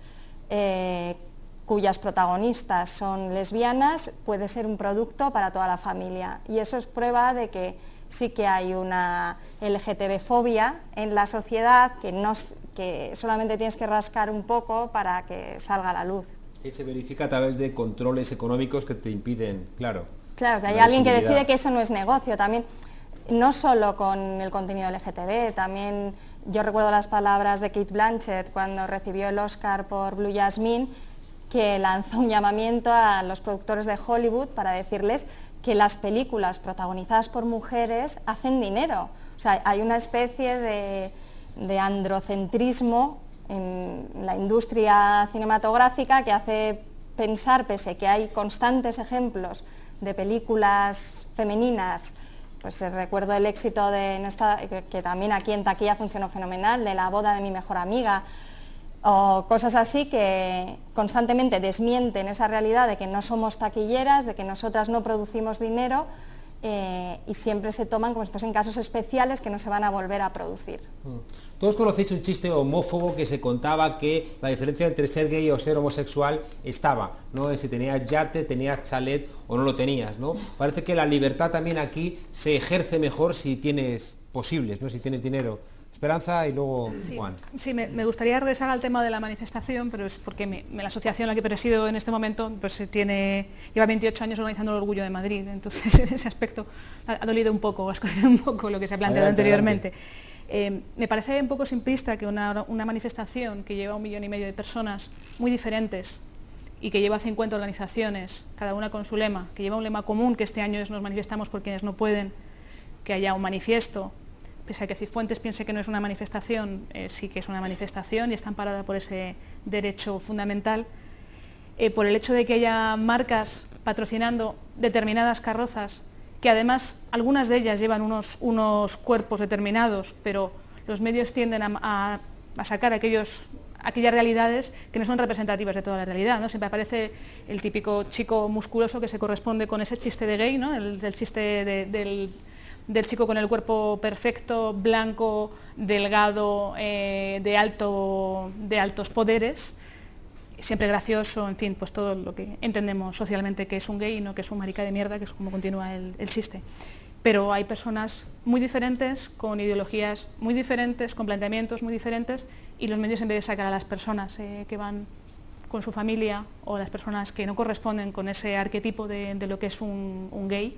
cuyas protagonistas son lesbianas, puede ser un producto para toda la familia. Y eso es prueba de que sí que hay una LGTB-fobia en la sociedad, que solamente tienes que rascar un poco para que salga a la luz. Y se verifica a través de controles económicos que te impiden, claro. Claro, que hay alguien que decide que eso no es negocio también. No solo con el contenido LGTB, también yo recuerdo las palabras de Cate Blanchett cuando recibió el Oscar por Blue Jasmine, que lanzó un llamamiento a los productores de Hollywood para decirles que las películas protagonizadas por mujeres hacen dinero. O sea, hay una especie de androcentrismo en la industria cinematográfica que hace pensar, pese que hay constantes ejemplos de películas femeninas, pues recuerdo el éxito que también aquí en taquilla funcionó fenomenal, de La boda de mi mejor amiga, o cosas así que constantemente desmienten esa realidad de que no somos taquilleras, de que nosotras no producimos dinero, y siempre se toman como si fuesen casos especiales que no se van a volver a producir. Todos conocéis un chiste homófobo que se contaba que la diferencia entre ser gay o ser homosexual estaba, ¿no? En si tenías yate, tenías chalet o no lo tenías, ¿no? Parece que la libertad también aquí se ejerce mejor si tienes posibles, ¿no? Si tienes dinero. Esperanza y luego Juan. Sí, me gustaría regresar al tema de la manifestación, pero es porque la asociación a la que presido en este momento pues lleva 28 años organizando el Orgullo de Madrid, entonces en ese aspecto ha dolido un poco, ha escondido un poco lo que se ha planteado anteriormente. Me parece un poco simplista que una manifestación que lleva 1,5 millones de personas muy diferentes y que lleva 50 organizaciones, cada una con su lema, que lleva un lema común, que este año es Nos manifestamos por quienes no pueden, que haya un manifiesto, pese a que Cifuentes piense que no es una manifestación, sí que es una manifestación y está amparada por ese derecho fundamental, por el hecho de que haya marcas patrocinando determinadas carrozas, que además algunas de ellas llevan unos cuerpos determinados, pero los medios tienden a sacar aquellas realidades que no son representativas de toda la realidad, ¿no? Siempre aparece el típico chico musculoso que se corresponde con ese chiste de gay, ¿no? El chiste del chico con el cuerpo perfecto, blanco, delgado, de altos poderes, siempre gracioso, en fin, pues todo lo que entendemos socialmente que es un gay y no que es un marica de mierda, que es como continúa el chiste. Pero hay personas muy diferentes, con ideologías muy diferentes, con planteamientos muy diferentes, y los medios, en vez de sacar a las personas que van con su familia o las personas que no corresponden con ese arquetipo de lo que es un gay,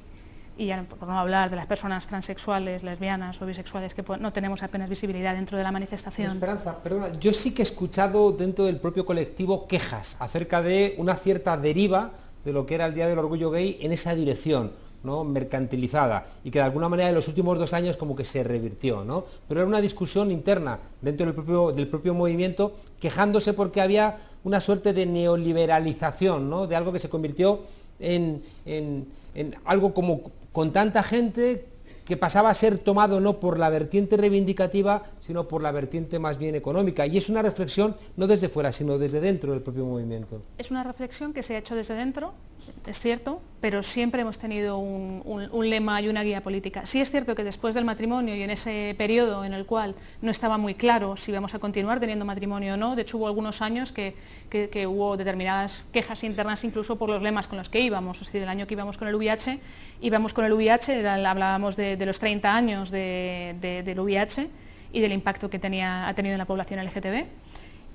y ya por no hablar de las personas transexuales, lesbianas o bisexuales, que no tenemos apenas visibilidad dentro de la manifestación. Esperanza, perdona, yo sí que he escuchado dentro del propio colectivo quejas acerca de una cierta deriva de lo que era el Día del Orgullo Gay en esa dirección, ¿no? Mercantilizada, y que de alguna manera en los últimos 2 años como que se revirtió, ¿no? Pero era una discusión interna dentro del propio movimiento, quejándose porque había una suerte de neoliberalización, ¿no? De algo que se convirtió en algo como con tanta gente que pasaba a ser tomado no por la vertiente reivindicativa, sino por la vertiente más bien económica. Y es una reflexión no desde fuera, sino desde dentro del propio movimiento. Es una reflexión que se ha hecho desde dentro, es cierto, pero siempre hemos tenido un lema y una guía política. Sí es cierto que después del matrimonio y en ese periodo en el cual no estaba muy claro si íbamos a continuar teniendo matrimonio o no, de hecho hubo algunos años que hubo determinadas quejas internas incluso por los lemas con los que íbamos, es decir, el año que íbamos con el VIH, hablábamos de los 30 años del VIH y del impacto que ha tenido en la población LGTB.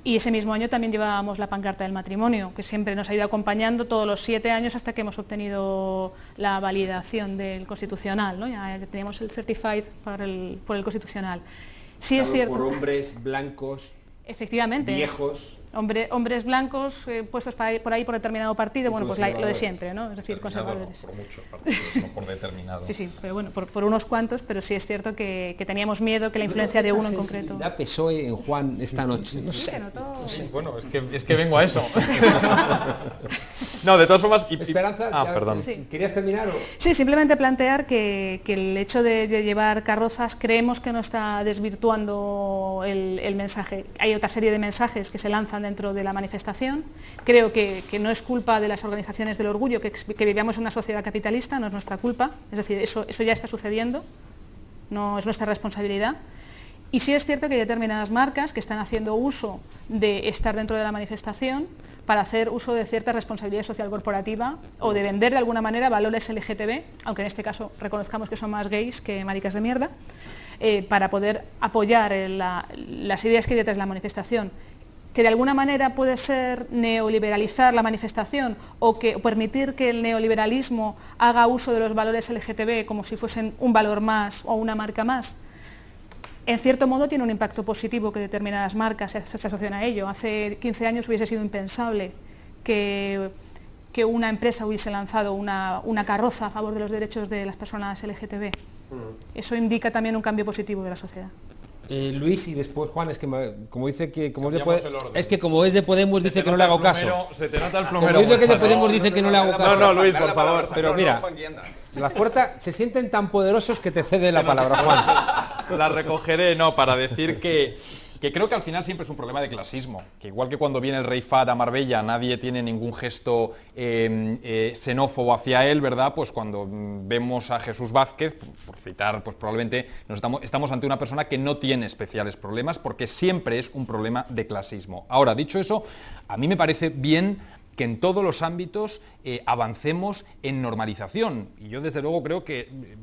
Y ese mismo año también llevábamos la pancarta del matrimonio, que siempre nos ha ido acompañando todos los 7 años hasta que hemos obtenido la validación del Constitucional, ¿no? Ya teníamos el certified por el Constitucional. Sí, es cierto. Por hombres blancos, efectivamente, viejos. Hombres blancos puestos por ahí por determinado partido, bueno, pues lo de siempre, ¿no? Es decir, conservadores. Por muchos partidos, no por determinados. Sí, pero bueno, por unos cuantos, pero sí es cierto que teníamos miedo que la influencia de uno en concreto. La PSOE en Juan esta noche, no sé. Bueno, es que vengo a eso. No, de todas formas... Esperanza, perdón. Sí. ¿Querías terminar? Sí, simplemente plantear que el hecho de llevar carrozas creemos que no está desvirtuando el mensaje. Hay otra serie de mensajes que se lanzan dentro de la manifestación. Creo que no es culpa de las organizaciones del orgullo que vivamos en una sociedad capitalista, no es nuestra culpa, es decir, eso ya está sucediendo, no es nuestra responsabilidad. Y sí es cierto que hay determinadas marcas que están haciendo uso de estar dentro de la manifestación para hacer uso de cierta responsabilidad social corporativa o de vender de alguna manera valores LGTB, aunque en este caso reconozcamos que son más gays que maricas de mierda, para poder apoyar las ideas que hay detrás de la manifestación, que de alguna manera puede ser neoliberalizar la manifestación o permitir que el neoliberalismo haga uso de los valores LGTB como si fuesen un valor más o una marca más, en cierto modo tiene un impacto positivo que determinadas marcas se asocian a ello. Hace 15 años hubiese sido impensable que una empresa hubiese lanzado una carroza a favor de los derechos de las personas LGTB. Eso indica también un cambio positivo de la sociedad. Luis y después Juan, es que como dice que como es de Podemos dice que no le hago caso. Se te nota el plomero. Como dice que de Podemos dice que no le hago caso. No, Luis, por favor. Pero mira, la fuerza se sienten tan poderosos que te cede la palabra, Juan. La recogeré, no, para decir que creo que al final siempre es un problema de clasismo, que igual que cuando viene el rey Fahd a Marbella nadie tiene ningún gesto xenófobo hacia él, ¿verdad? Pues cuando vemos a Jesús Vázquez, por citar, pues probablemente estamos ante una persona que no tiene especiales problemas porque siempre es un problema de clasismo. Ahora, dicho eso, a mí me parece bien que en todos los ámbitos avancemos en normalización. Y yo desde luego creo que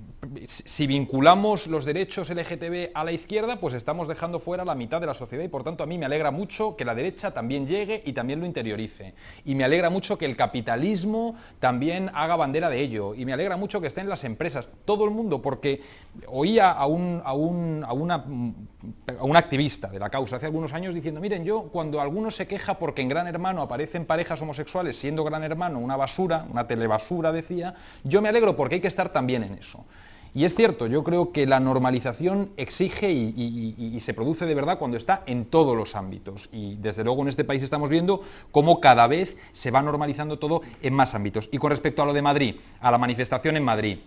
si vinculamos los derechos LGTB a la izquierda, pues estamos dejando fuera la mitad de la sociedad y por tanto a mí me alegra mucho que la derecha también llegue y también lo interiorice. Y me alegra mucho que el capitalismo también haga bandera de ello. Y me alegra mucho que estén las empresas, todo el mundo, porque oía a un activista de la causa hace algunos años diciendo, miren, yo cuando alguno se queja porque en Gran Hermano aparecen parejas homosexuales siendo Gran Hermano una basura, una telebasura, decía, yo me alegro porque hay que estar también en eso. Y es cierto, yo creo que la normalización exige y se produce de verdad cuando está en todos los ámbitos. Y desde luego en este país estamos viendo cómo cada vez se va normalizando todo en más ámbitos. Y con respecto a lo de Madrid, a la manifestación en Madrid,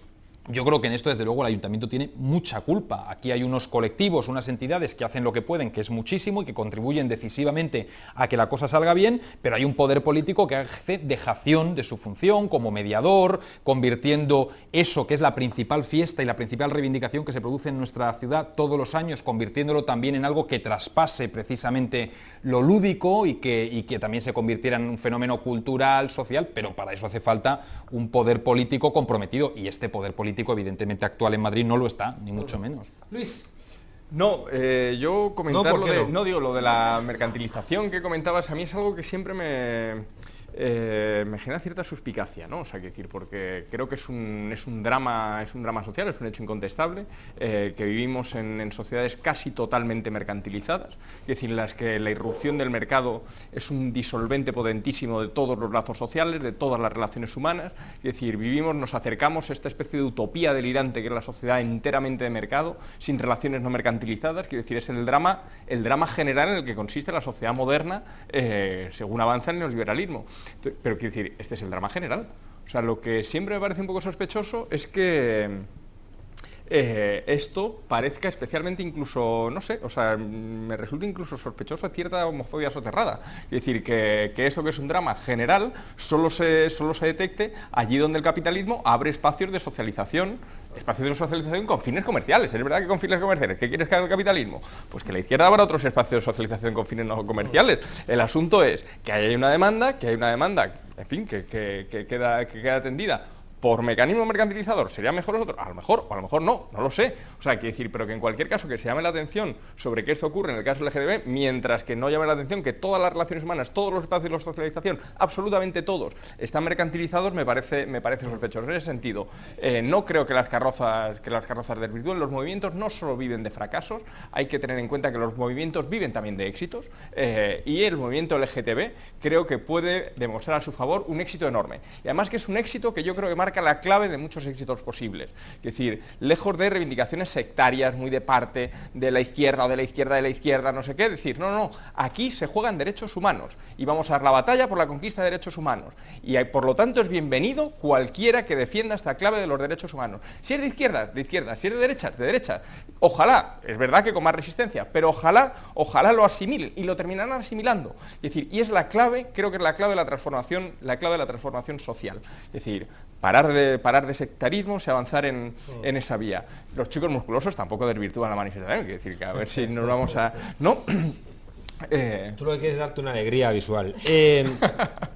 yo creo que en esto, desde luego, el Ayuntamiento tiene mucha culpa. Aquí hay unos colectivos, unas entidades que hacen lo que pueden, que es muchísimo, y que contribuyen decisivamente a que la cosa salga bien, pero hay un poder político que hace dejación de su función como mediador, convirtiendo eso que es la principal fiesta y la principal reivindicación que se produce en nuestra ciudad todos los años, convirtiéndolo también en algo que traspase precisamente lo lúdico y que también se convirtiera en un fenómeno cultural, social, pero para eso hace falta un poder político comprometido, y este poder político evidentemente actual en Madrid no lo está, ni mucho menos. Luis. No, yo comentar lo de la mercantilización que comentabas, a mí es algo que siempre me genera cierta suspicacia, ¿no? O sea, decir, porque creo que es un drama social, es un hecho incontestable, que vivimos en sociedades casi totalmente mercantilizadas, es decir, en las que la irrupción del mercado es un disolvente potentísimo de todos los lazos sociales, de todas las relaciones humanas, es decir, nos acercamos a esta especie de utopía delirante que es la sociedad enteramente de mercado, sin relaciones no mercantilizadas, quiero decir, es el drama general en el que consiste la sociedad moderna, según avanza el neoliberalismo. Pero quiero decir, este es el drama general. O sea, lo que siempre me parece un poco sospechoso es que esto parezca especialmente incluso, no sé, o sea, me resulta incluso sospechoso cierta homofobia soterrada. Es decir, que esto que es un drama general solo se detecte allí donde el capitalismo abre espacios de socialización con fines comerciales. ¿Es verdad que con fines comerciales? ¿Qué quieres que haga el capitalismo? Pues que la izquierda abra otros espacios de socialización con fines no comerciales. El asunto es que hay una demanda, en fin, que queda atendida por mecanismo mercantilizador. ¿Sería mejor nosotros? A lo mejor, o a lo mejor no lo sé. O sea, quiero decir, pero que en cualquier caso que se llame la atención sobre que esto ocurre en el caso del LGTB, mientras que no llame la atención que todas las relaciones humanas, todos los espacios de socialización, absolutamente todos, están mercantilizados, me parece sospechoso. En ese sentido, no creo que las carrozas desvirtúen. Los movimientos no solo viven de fracasos, hay que tener en cuenta que los movimientos viven también de éxitos, y el movimiento LGTB creo que puede demostrar a su favor un éxito enorme. Y además que es un éxito que yo creo que marca la clave de muchos éxitos posibles. Es decir, lejos de reivindicaciones sectarias, muy de parte de la izquierda o de la izquierda, no sé qué, decir, no, aquí se juegan derechos humanos y vamos a dar la batalla por la conquista de derechos humanos. Y por lo tanto es bienvenido cualquiera que defienda esta clave de los derechos humanos. Si es de izquierda, si es de derecha. Ojalá, es verdad que con más resistencia, pero ojalá lo asimilen y lo terminarán asimilando. Es decir, y es la clave, creo que es la clave de la transformación social. Es decir, parar de sectarismo y avanzar en esa vía. Los chicos musculosos tampoco desvirtúan la manifestación, quiero decir que a ver si nos vamos a... ¿No? Tú lo que quieres es darte una alegría visual.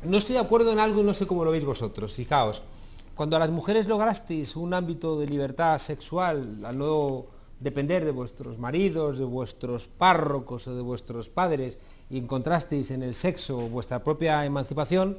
No estoy de acuerdo en algo y no sé cómo lo veis vosotros. Fijaos, cuando a las mujeres lograsteis un ámbito de libertad sexual, al no depender de vuestros maridos, de vuestros párrocos o de vuestros padres, y encontrasteis en el sexo vuestra propia emancipación,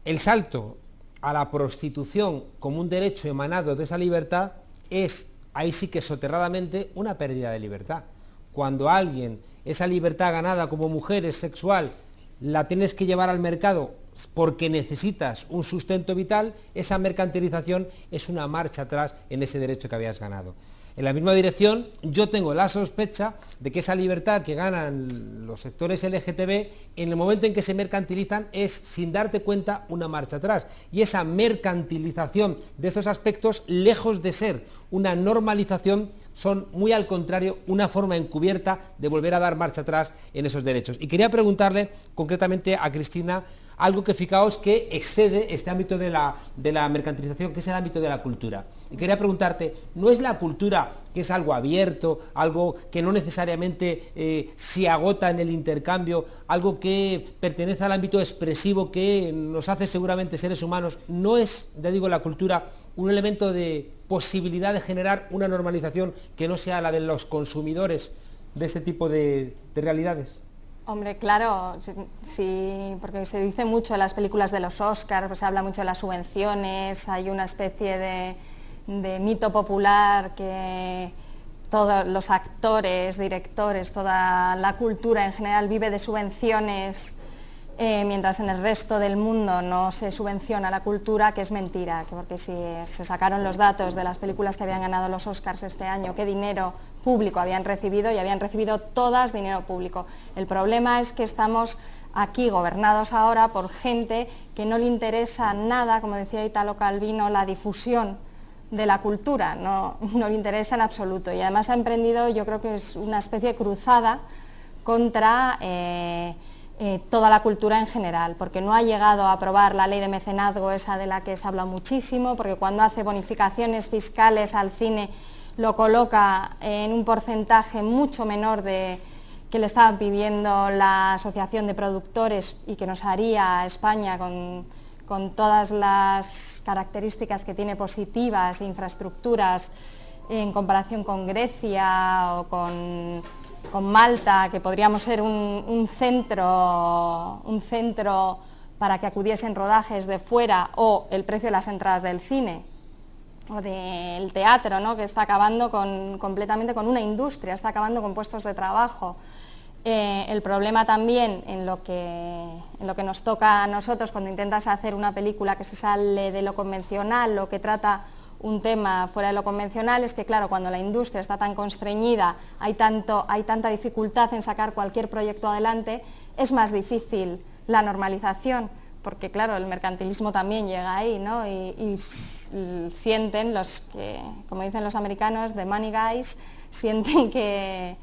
el salto a la prostitución como un derecho emanado de esa libertad es, ahí sí que soterradamente, una pérdida de libertad. Cuando alguien, esa libertad ganada como mujer es sexual, la tienes que llevar al mercado porque necesitas un sustento vital, esa mercantilización es una marcha atrás en ese derecho que habías ganado. En la misma dirección, yo tengo la sospecha de que esa libertad que ganan los sectores LGTB, en el momento en que se mercantilizan, es, sin darte cuenta, una marcha atrás. Y esa mercantilización de estos aspectos, lejos de ser una normalización, son, muy al contrario, una forma encubierta de volver a dar marcha atrás en esos derechos. Y quería preguntarle concretamente a Cristina algo que, fijaos, que excede este ámbito de la mercantilización, que es el ámbito de la cultura. Y quería preguntarte, ¿no es la cultura, que es algo abierto, algo que no necesariamente se agota en el intercambio, algo que pertenece al ámbito expresivo que nos hace seguramente seres humanos, no es, ya digo, la cultura un elemento de posibilidad de generar una normalización que no sea la de los consumidores de este tipo de realidades? Hombre, claro, sí, porque se dice mucho en las películas de los Oscars, pues se habla mucho de las subvenciones, hay una especie de mito popular que todos los actores, directores, toda la cultura en general vive de subvenciones, mientras en el resto del mundo no se subvenciona la cultura, que es mentira, porque si se sacaron los datos de las películas que habían ganado los Oscars este año, qué dinero público habían recibido, y habían recibido todas dinero público. El problema es que estamos aquí gobernados ahora por gente que no le interesa nada, como decía Italo Calvino, la difusión de la cultura, no le interesa en absoluto, y además ha emprendido, yo creo que es una especie de cruzada contra toda la cultura en general, porque no ha llegado a aprobar la ley de mecenazgo, esa de la que se habla muchísimo, porque cuando hace bonificaciones fiscales al cine lo coloca en un porcentaje mucho menor de que le estaba pidiendo la Asociación de Productores y que nos haría a España con todas las características que tiene positivas, infraestructuras, en comparación con Grecia o con Malta, que podríamos ser un centro para que acudiesen rodajes de fuera, o el precio de las entradas del cine o del teatro, ¿no?, que está acabando completamente con una industria, está acabando con puestos de trabajo. El problema también en lo que nos toca a nosotros cuando intentas hacer una película que se sale de lo convencional o que trata un tema fuera de lo convencional, es que claro, cuando la industria está tan constreñida, hay tanta dificultad en sacar cualquier proyecto adelante, es más difícil la normalización, porque claro, el mercantilismo también llega ahí, ¿no? Y sienten los que, como dicen los americanos, the money guys, sienten que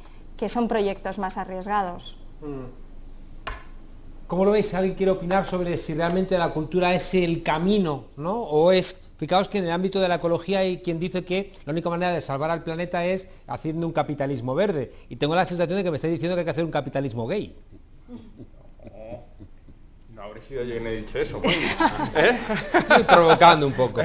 son proyectos más arriesgados. ¿Cómo lo veis? ¿Alguien quiere opinar sobre si realmente la cultura es el camino, ¿no? O es, fijaos que en el ámbito de la ecología hay quien dice que la única manera de salvar al planeta es haciendo un capitalismo verde, y tengo la sensación de que me estáis diciendo que hay que hacer un capitalismo gay. No habré sido yo quien he dicho eso, pues. Estoy provocando un poco.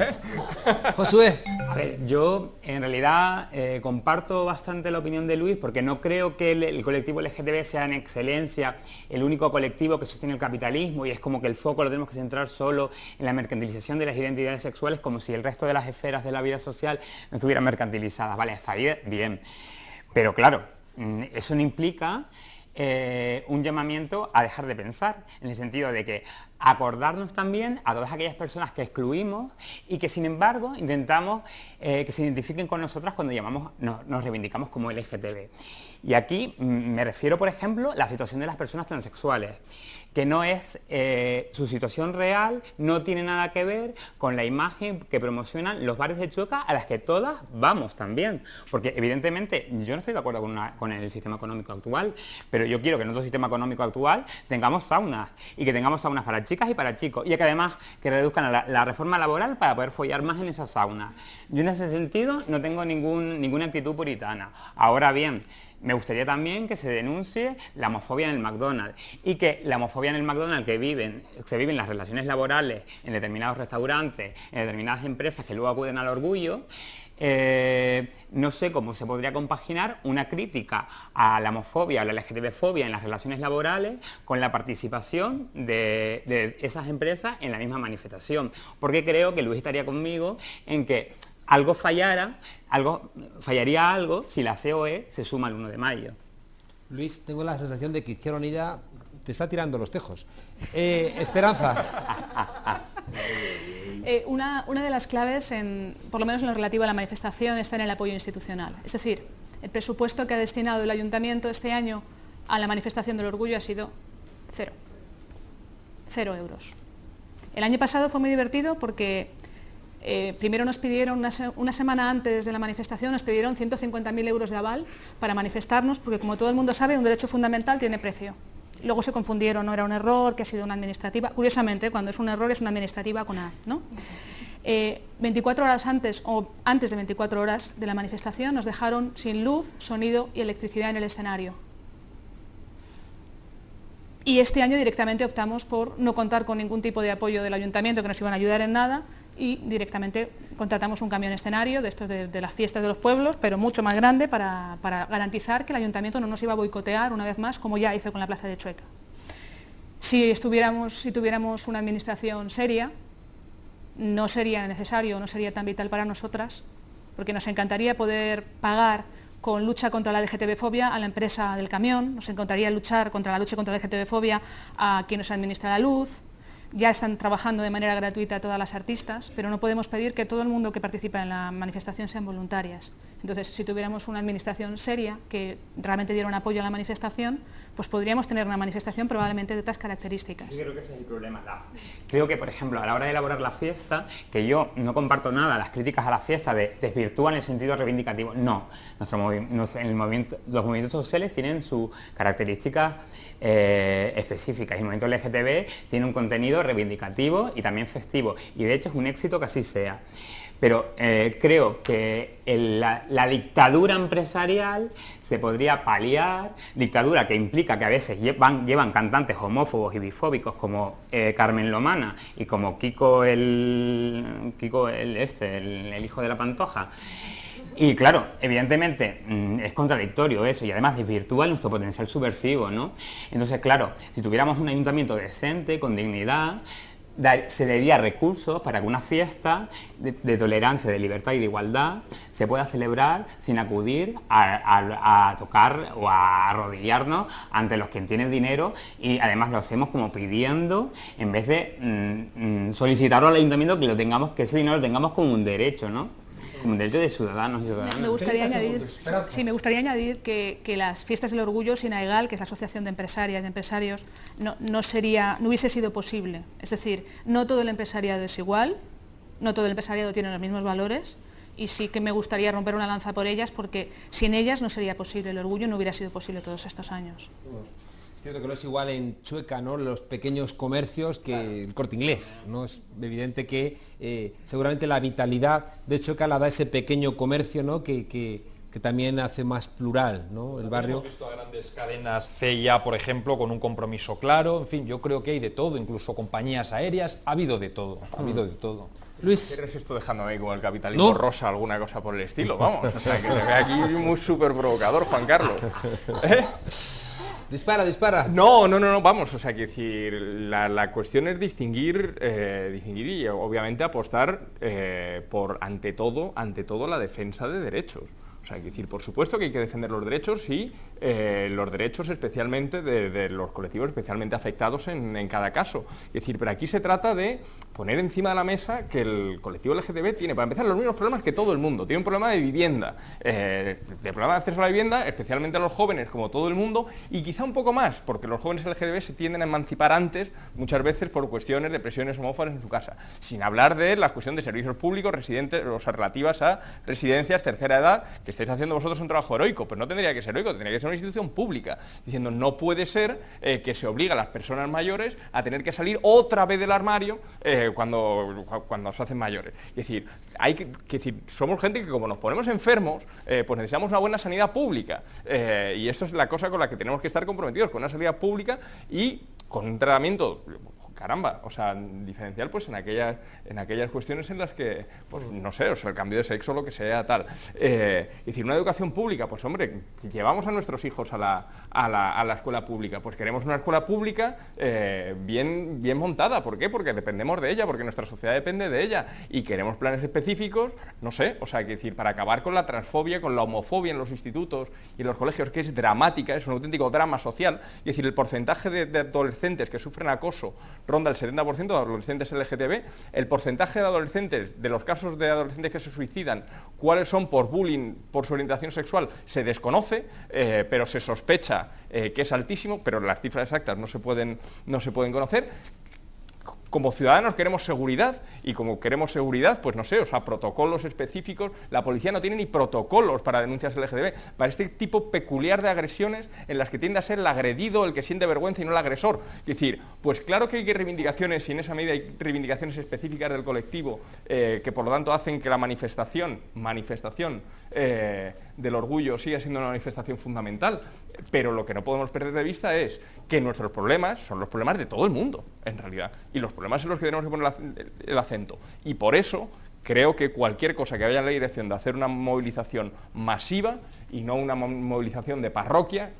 Josué. A ver, yo en realidad comparto bastante la opinión de Luis, porque no creo que el colectivo LGTB sea en excelencia el único colectivo que sostiene el capitalismo, y es como que el foco lo tenemos que centrar solo en la mercantilización de las identidades sexuales, como si el resto de las esferas de la vida social no estuvieran mercantilizadas. Vale, hasta ahí bien. Pero claro, eso no implica un llamamiento a dejar de pensar, en el sentido de que acordarnos también a todas aquellas personas que excluimos y que sin embargo intentamos que se identifiquen con nosotras cuando nos reivindicamos como LGTB. Y aquí me refiero, por ejemplo, a la situación de las personas transexuales, que no es su situación real, no tiene nada que ver con la imagen que promocionan los bares de Chueca, a las que todas vamos también, porque evidentemente yo no estoy de acuerdo con el sistema económico actual, pero yo quiero que en nuestro sistema económico actual tengamos saunas, y que tengamos saunas para chicas y para chicos, y que además que reduzcan la reforma laboral para poder follar más en esas saunas. Yo en ese sentido no tengo ninguna actitud puritana. Ahora bien, me gustaría también que se denuncie la homofobia en el McDonald's, y que la homofobia en el McDonald's se viven las relaciones laborales en determinados restaurantes, en determinadas empresas que luego acuden al orgullo, no sé cómo se podría compaginar una crítica a la homofobia, a la LGTB-fobia en las relaciones laborales con la participación de esas empresas en la misma manifestación. Porque creo que Luis estaría conmigo en que fallaría algo si la COE se suma al 1 de mayo. Luis, tengo la sensación de que Izquierda Unida te está tirando los tejos. Esperanza. Una de las claves, por lo menos en lo relativo a la manifestación, está en el apoyo institucional. Es decir, el presupuesto que ha destinado el Ayuntamiento este año a la manifestación del orgullo ha sido 0. 0 euros. El año pasado fue muy divertido porque primero nos pidieron, una semana antes de la manifestación, nos pidieron 150.000 euros de aval para manifestarnos, porque como todo el mundo sabe, un derecho fundamental tiene precio. Luego se confundieron, no era un error, que ha sido una administrativa. Curiosamente, cuando es un error es una administrativa con A, ¿no? 24 horas antes, o antes de 24 horas de la manifestación, nos dejaron sin luz, sonido y electricidad en el escenario. Y este año directamente optamos por no contar con ningún tipo de apoyo del Ayuntamiento, que nos iban a ayudar en nada, y directamente contratamos un camión escenario de estos de las fiestas de los pueblos, pero mucho más grande para garantizar que el Ayuntamiento no nos iba a boicotear una vez más, como ya hizo con la Plaza de Chueca. Si tuviéramos una administración seria, no sería necesario, no sería tan vital para nosotras, porque nos encantaría poder pagar con lucha contra la LGTB-fobia a la empresa del camión, nos encantaría luchar contra la LGTB-fobia a quien nos administra la luz. Ya están trabajando de manera gratuita todas las artistas, pero no podemos pedir que todo el mundo que participa en la manifestación sean voluntarias. Entonces, si tuviéramos una administración seria que realmente diera un apoyo a la manifestación, pues podríamos tener una manifestación probablemente de otras características. Yo creo que ese es el problema. Creo que, por ejemplo, a la hora de elaborar la fiesta, que yo no comparto nada, las críticas a la fiesta desvirtúan el sentido reivindicativo. No, los movimientos sociales tienen sus características específicas, y el movimiento LGTB tiene un contenido reivindicativo y también festivo, y de hecho es un éxito que así sea. Pero creo que la dictadura empresarial se podría paliar, dictadura que implica que a veces llevan cantantes homófobos y bifóbicos como Carmen Lomana y como Kiko el hijo de la Pantoja. Y claro, evidentemente es contradictorio eso, y además desvirtúa nuestro potencial subversivo, ¿no? Entonces, claro, si tuviéramos un ayuntamiento decente, con dignidad, se daría recursos para que una fiesta de tolerancia, de libertad y de igualdad se pueda celebrar sin acudir a tocar o a arrodillarnos ante los que tienen dinero, y además lo hacemos como pidiendo, en vez de solicitarlo al ayuntamiento que ese dinero lo tengamos como un derecho, ¿no? Como un derecho de ciudadanos y ciudadanas. Me gustaría añadir que las fiestas del orgullo, SINAEGAL, que es la Asociación de Empresarias y Empresarios, no hubiese sido posible. Es decir, no todo el empresariado es igual, no todo el empresariado tiene los mismos valores, y sí que me gustaría romper una lanza por ellas, porque sin ellas no sería posible, el orgullo no hubiera sido posible todos estos años. Es cierto que no es igual en Chueca, ¿no?, los pequeños comercios que el Corte Inglés, ¿no? Es evidente que seguramente la vitalidad de Chueca la da ese pequeño comercio, ¿no?, que también hace más plural, ¿no?, el barrio. Hemos visto a grandes cadenas CIA, por ejemplo, con un compromiso claro. En fin, yo creo que hay de todo, incluso compañías aéreas, ha habido de todo, ha habido de todo. Luis. ¿Qué eres esto dejándome ahí como el capitalismo rosa, alguna cosa por el estilo? Vamos, o sea, que se ve aquí muy súper provocador, Juan Carlos. Dispara. No, vamos, o sea, que decir, la cuestión es distinguir y obviamente apostar por, ante todo, la defensa de derechos. O sea, hay que decir, por supuesto que hay que defender los derechos y los derechos especialmente de los colectivos especialmente afectados en cada caso. Es decir, pero aquí se trata de poner encima de la mesa que el colectivo LGTB tiene, para empezar, los mismos problemas que todo el mundo. Tiene un problema de vivienda, de problema de acceso a la vivienda, especialmente a los jóvenes, como todo el mundo, y quizá un poco más, porque los jóvenes LGTB se tienden a emancipar antes, muchas veces por cuestiones de presiones homófobas en su casa. Sin hablar de la cuestión de servicios públicos, o sea, relativas a residencias, tercera edad, que estáis haciendo vosotros un trabajo heroico, pero no tendría que ser heroico, tendría que ser una institución pública, diciendo no puede ser que se obligue a las personas mayores a tener que salir otra vez del armario cuando se hacen mayores. Es decir, hay que decir, somos gente que como nos ponemos enfermos, pues necesitamos una buena sanidad pública, y eso es la cosa con la que tenemos que estar comprometidos, con una sanidad pública y con un tratamiento caramba, o sea, diferencial pues en aquellas cuestiones en las que, pues no sé, o sea, el cambio de sexo, lo que sea, tal. Es decir, una educación pública, pues hombre, llevamos a nuestros hijos a la escuela pública, pues queremos una escuela pública bien montada. ¿Por qué? Porque dependemos de ella, porque nuestra sociedad depende de ella, y queremos planes específicos, no sé, o sea, que decir, para acabar con la transfobia, con la homofobia en los institutos y en los colegios, que es dramática, es un auténtico drama social. Es decir, el porcentaje de adolescentes que sufren acoso ronda el 70% de adolescentes LGTB, el porcentaje de adolescentes, de los casos de adolescentes que se suicidan, cuáles son por bullying, por su orientación sexual, se desconoce, pero se sospecha que es altísimo, pero las cifras exactas no se pueden conocer. Como ciudadanos queremos seguridad, y como queremos seguridad, pues no sé, o sea, protocolos específicos. La policía no tiene ni protocolos para denuncias LGTB, para este tipo peculiar de agresiones en las que tiende a ser el agredido el que siente vergüenza y no el agresor. Es decir, pues claro que hay reivindicaciones, y en esa medida hay reivindicaciones específicas del colectivo, que por lo tanto hacen que la manifestación del orgullo siga siendo una manifestación fundamental, pero lo que no podemos perder de vista es que nuestros problemas son los problemas de todo el mundo, en realidad, y los problemas en los que tenemos que poner el acento. Y por eso creo que cualquier cosa que vaya en la dirección de hacer una movilización masiva y no una movilización de parroquia,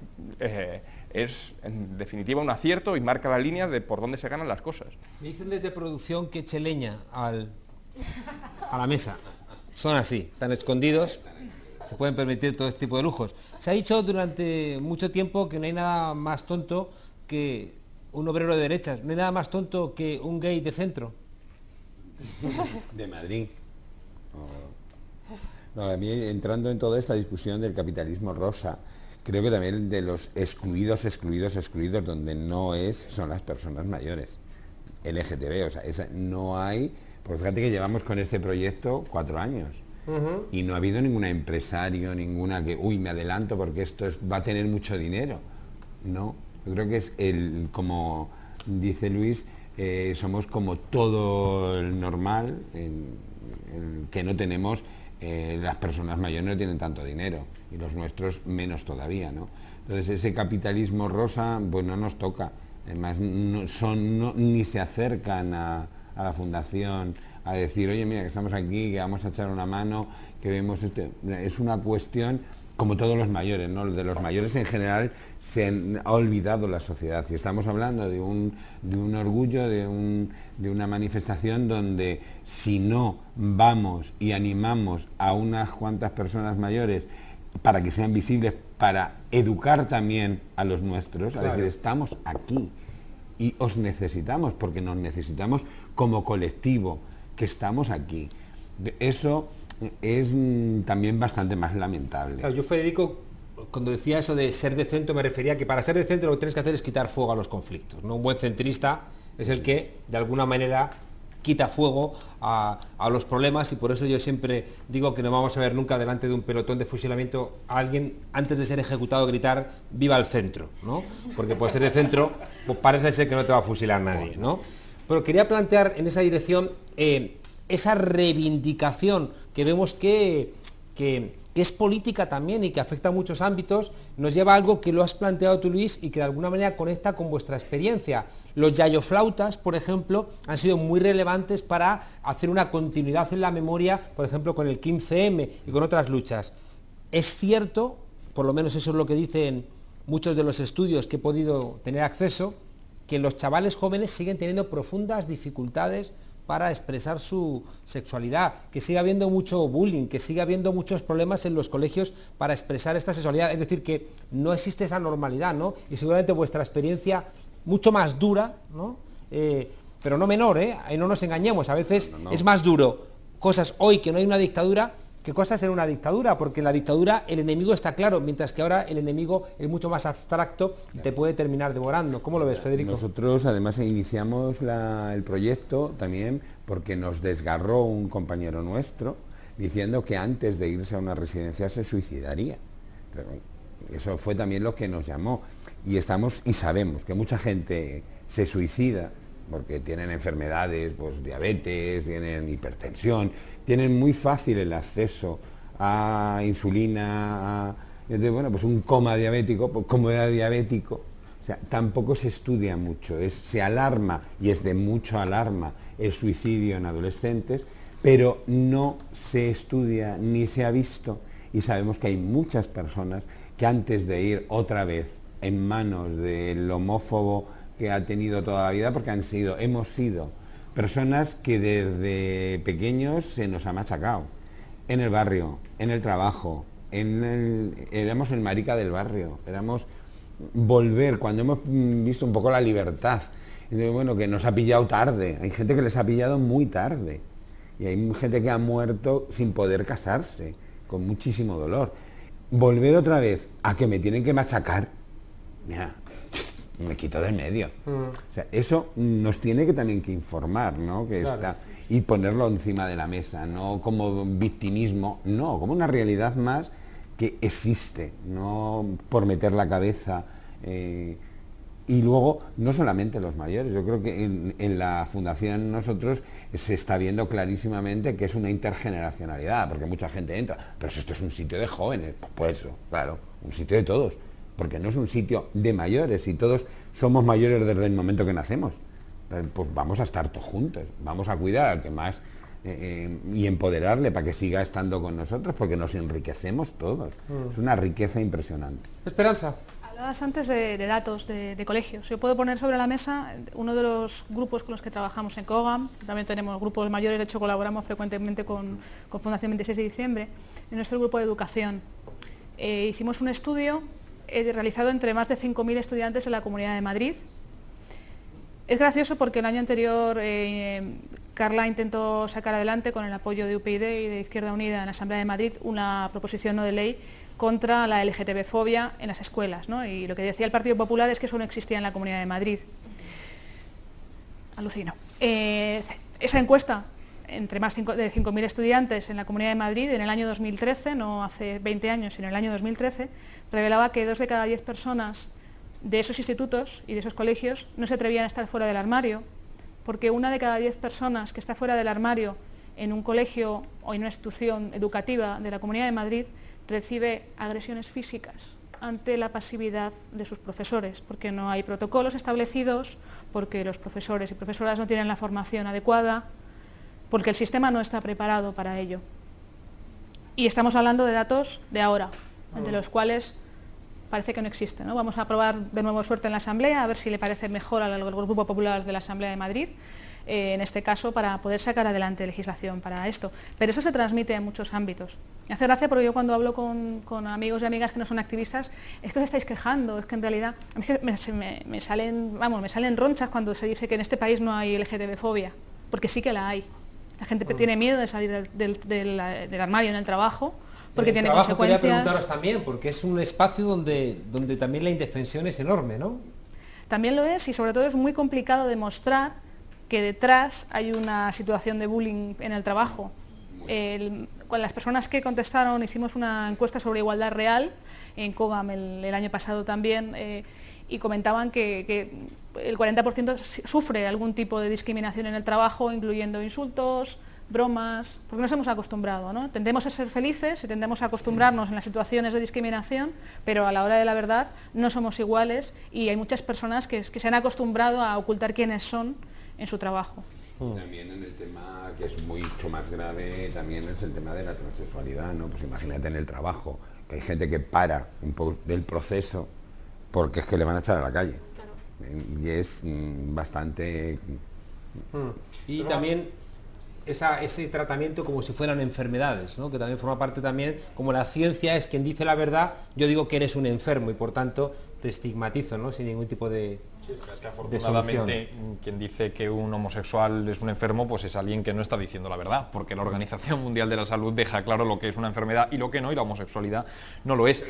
es en definitiva un acierto y marca la línea de por dónde se ganan las cosas. Me dicen desde producción que eche leña a la mesa. Son así, tan escondidos, se pueden permitir todo este tipo de lujos. Se ha dicho durante mucho tiempo que no hay nada más tonto que un obrero de derechas, no hay nada más tonto que un gay de centro. De Madrid. No, a mí, entrando en toda esta discusión del capitalismo rosa, creo que también de los excluidos, donde no son las personas mayores, LGTB, o sea, no hay, pues fíjate que llevamos con este proyecto 4 años. Y no ha habido ningún empresario, ninguna que, uy, me adelanto porque va a tener mucho dinero. No, yo creo que es como dice Luis, somos como todo el normal, que no tenemos, las personas mayores no tienen tanto dinero, y los nuestros menos todavía, ¿no? Entonces ese capitalismo rosa, pues no nos toca. Además, ni se acercan a la fundación a decir, oye, mira, que estamos aquí, que vamos a echar una mano, que vemos esto. Es una cuestión, como todos los mayores, ¿no? De los mayores en general se ha olvidado la sociedad. Y estamos hablando de un orgullo, de una manifestación donde si no vamos y animamos a unas cuantas personas mayores para que sean visibles, para educar también a los nuestros, claro. A decir, estamos aquí y os necesitamos, porque nos necesitamos como colectivo, que estamos aquí. Eso es también bastante más lamentable. Claro, yo, Federico, cuando decía eso de ser de centro, me refería a que para ser de centro lo que tienes que hacer es quitar fuego a los conflictos, ¿no? Un buen centrista es el que, de alguna manera, quita fuego a los problemas, y por eso yo siempre digo que no vamos a ver nunca delante de un pelotón de fusilamiento a alguien, antes de ser ejecutado, gritar ¡viva el centro!, ¿no? Porque por ser de centro, pues parece ser que no te va a fusilar nadie, ¿no? Pero quería plantear en esa dirección esa reivindicación que vemos que es política también y que afecta a muchos ámbitos, nos lleva a algo que lo has planteado tú, Luis, y que de alguna manera conecta con vuestra experiencia. Los yayoflautas, por ejemplo, han sido muy relevantes para hacer una continuidad en la memoria, por ejemplo, con el 15M y con otras luchas. Es cierto, por lo menos eso es lo que dicen muchos de los estudios que he podido tener acceso, que los chavales jóvenes siguen teniendo profundas dificultades para expresar su sexualidad, que sigue habiendo mucho bullying, que sigue habiendo muchos problemas en los colegios para expresar esta sexualidad, es decir, que no existe esa normalidad, ¿no? Y seguramente vuestra experiencia, mucho más dura, ¿no? Pero no menor, ahí no nos engañemos, a veces es más duro cosas hoy que no hay una dictadura, que cosas en una dictadura, porque en la dictadura el enemigo está claro, mientras que ahora el enemigo es mucho más abstracto y te puede terminar devorando. ¿Cómo lo ves, Federico? Nosotros además iniciamos el proyecto también porque nos desgarró un compañero nuestro diciendo que antes de irse a una residencia se suicidaría. Pero eso fue también lo que nos llamó, y sabemos que mucha gente se suicida porque tienen enfermedades, pues diabetes, tienen hipertensión, tienen muy fácil el acceso a insulina, bueno, pues un coma diabético, pues como era diabético, sea, tampoco se estudia mucho, se alarma, y es de mucho alarma, el suicidio en adolescentes, pero no se estudia ni se ha visto, y sabemos que hay muchas personas que antes de ir otra vez en manos del homófobo que ha tenido toda la vida, porque hemos sido personas que desde pequeños se nos ha machacado, en el barrio, en el trabajo, éramos el marica del barrio, éramos volver, cuando hemos visto un poco la libertad, bueno, que nos ha pillado tarde, hay gente que les ha pillado muy tarde, y hay gente que ha muerto sin poder casarse, con muchísimo dolor. Volver otra vez a que me tienen que machacar, mira, me quito del medio. O sea, eso nos tiene que también que informar, ¿no? Que claro. Y ponerlo encima de la mesa, no como victimismo, no, como una realidad más que existe, no por meter la cabeza. Y luego, no solamente los mayores, yo creo que en la Fundación nosotros se está viendo clarísimamente que es una intergeneracionalidad, porque mucha gente entra, pero si esto es un sitio de jóvenes, pues eso, claro, un sitio de todos, porque no es un sitio de mayores, y todos somos mayores desde el momento que nacemos, pues vamos a estar todos juntos, vamos a cuidar al que más y empoderarle para que siga estando con nosotros, porque nos enriquecemos todos, es una riqueza impresionante. Esperanza. Hablabas antes de datos de colegios. Yo puedo poner sobre la mesa uno de los grupos con los que trabajamos en COGAM, también tenemos grupos mayores, de hecho colaboramos frecuentemente con Fundación 26 de diciembre, en nuestro grupo de educación. Hicimos un estudio realizado entre más de 5.000 estudiantes en la Comunidad de Madrid. Es gracioso porque el año anterior Carla intentó sacar adelante, con el apoyo de UPyD y de Izquierda Unida en la Asamblea de Madrid, una proposición no de ley contra la LGTB-fobia en las escuelas, ¿no? Y lo que decía el Partido Popular es que eso no existía en la Comunidad de Madrid. Alucino. Esa encuesta, entre más de 5.000 estudiantes en la Comunidad de Madrid, en el año 2013, no hace 20 años, sino en el año 2013, revelaba que 2 de cada 10 personas de esos institutos y de esos colegios no se atrevían a estar fuera del armario, porque 1 de cada 10 personas que está fuera del armario en un colegio o en una institución educativa de la Comunidad de Madrid recibe agresiones físicas ante la pasividad de sus profesores, porque no hay protocolos establecidos, porque los profesores y profesoras no tienen la formación adecuada, porque el sistema no está preparado para ello. Y estamos hablando de datos de ahora, de los cuales parece que no existen, ¿no? Vamos a probar de nuevo suerte en la Asamblea, a ver si le parece mejor al Grupo Popular de la Asamblea de Madrid, en este caso, para poder sacar adelante legislación para esto. Pero eso se transmite en muchos ámbitos. Me hace gracia porque yo cuando hablo con amigos y amigas que no son activistas, es que os estáis quejando, es que en realidad a mí me salen ronchas cuando se dice que en este país no hay LGTB-fobia, porque sí que la hay. La gente tiene miedo de salir del armario en el trabajo, porque tiene consecuencias. Quería preguntaros también, porque es un espacio donde también la indefensión es enorme, ¿no? También lo es, y sobre todo es muy complicado demostrar que detrás hay una situación de bullying en el trabajo. Con las personas que contestaron, hicimos una encuesta sobre igualdad real en COGAM el año pasado también, y comentaban que el 40% sufre algún tipo de discriminación en el trabajo, incluyendo insultos, bromas, porque nos hemos acostumbrado, ¿no? Tendemos a ser felices y tendemos a acostumbrarnos en las situaciones de discriminación, pero a la hora de la verdad no somos iguales, y hay muchas personas que se han acostumbrado a ocultar quiénes son en su trabajo. También en el tema que es mucho más grave, también es el tema de la transexualidad, ¿no? Pues imagínate en el trabajo, que hay gente que para un poco del proceso porque es que le van a echar a la calle. Claro. Y es bastante... Y también ese tratamiento como si fueran enfermedades, ¿no? Que también forma parte también, como la ciencia es quien dice la verdad, yo digo que eres un enfermo y por tanto te estigmatizo, ¿no? Sin ningún tipo de... Sí, es que afortunadamente quien dice que un homosexual es un enfermo, pues es alguien que no está diciendo la verdad, porque la Organización Mundial de la Salud deja claro lo que es una enfermedad y lo que no, y la homosexualidad no lo es.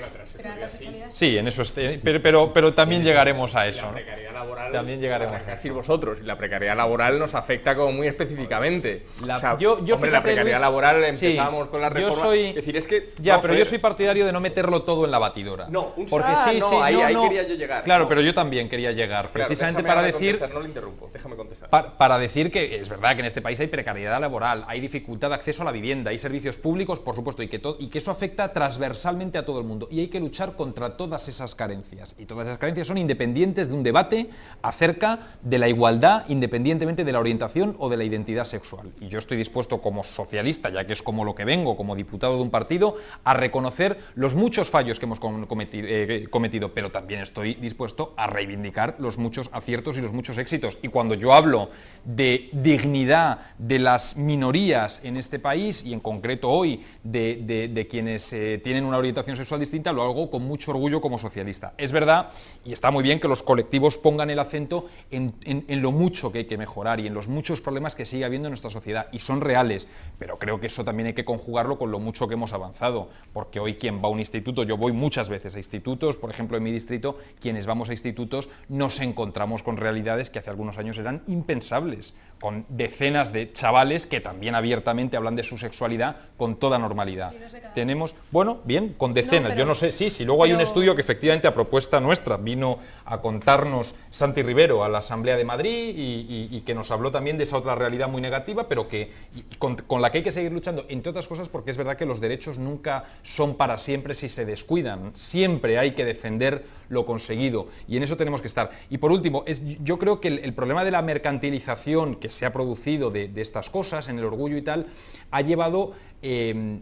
Sí, en eso pero también llegaremos a eso. La precariedad laboral, también llegaremos a decir vosotros, la precariedad laboral nos afecta como muy específicamente. La precariedad laboral empezamos con la reforma. Pero yo soy partidario de no meterlo todo en la batidora. No, porque ahí quería yo llegar. Claro, pero yo también quería llegar. Precisamente para decir... No le interrumpo, déjame contestar. para decir que es verdad que en este país hay precariedad laboral, hay dificultad de acceso a la vivienda, hay servicios públicos, por supuesto, y que eso afecta transversalmente a todo el mundo. Y hay que luchar contra todas esas carencias. Y todas esas carencias son independientes de un debate acerca de la igualdad, independientemente de la orientación o de la identidad sexual. Y yo estoy dispuesto como socialista, ya que es como lo que vengo, como diputado de un partido, a reconocer los muchos fallos que hemos cometido, pero también estoy dispuesto a reivindicar los muchos aciertos y los muchos éxitos. Y cuando yo hablo de dignidad de las minorías en este país, y en concreto hoy de quienes tienen una orientación sexual distinta, lo hago con mucho orgullo como socialista. Es verdad, y está muy bien que los colectivos pongan el acento en lo mucho que hay que mejorar y en los muchos problemas que sigue habiendo en nuestra sociedad, y son reales, pero creo que eso también hay que conjugarlo con lo mucho que hemos avanzado, porque hoy quien va a un instituto, yo voy muchas veces a institutos, por ejemplo en mi distrito, quienes vamos a institutos nos encontramos con realidades que hace algunos años eran impensables, con decenas de chavales que también abiertamente hablan de su sexualidad con toda normalidad. Tenemos, bueno, bien, con decenas, yo no sé, sí, luego hay un estudio que efectivamente a propuesta nuestra vino a contarnos Santi Rivero a la Asamblea de Madrid y que nos habló también de esa otra realidad muy negativa, pero que con la que hay que seguir luchando, entre otras cosas porque es verdad que los derechos nunca son para siempre si se descuidan, siempre hay que defender lo conseguido y en eso tenemos que estar. Y por último, yo creo que el problema de la mercantilización que se ha producido de estas cosas, en el orgullo y tal, ha llevado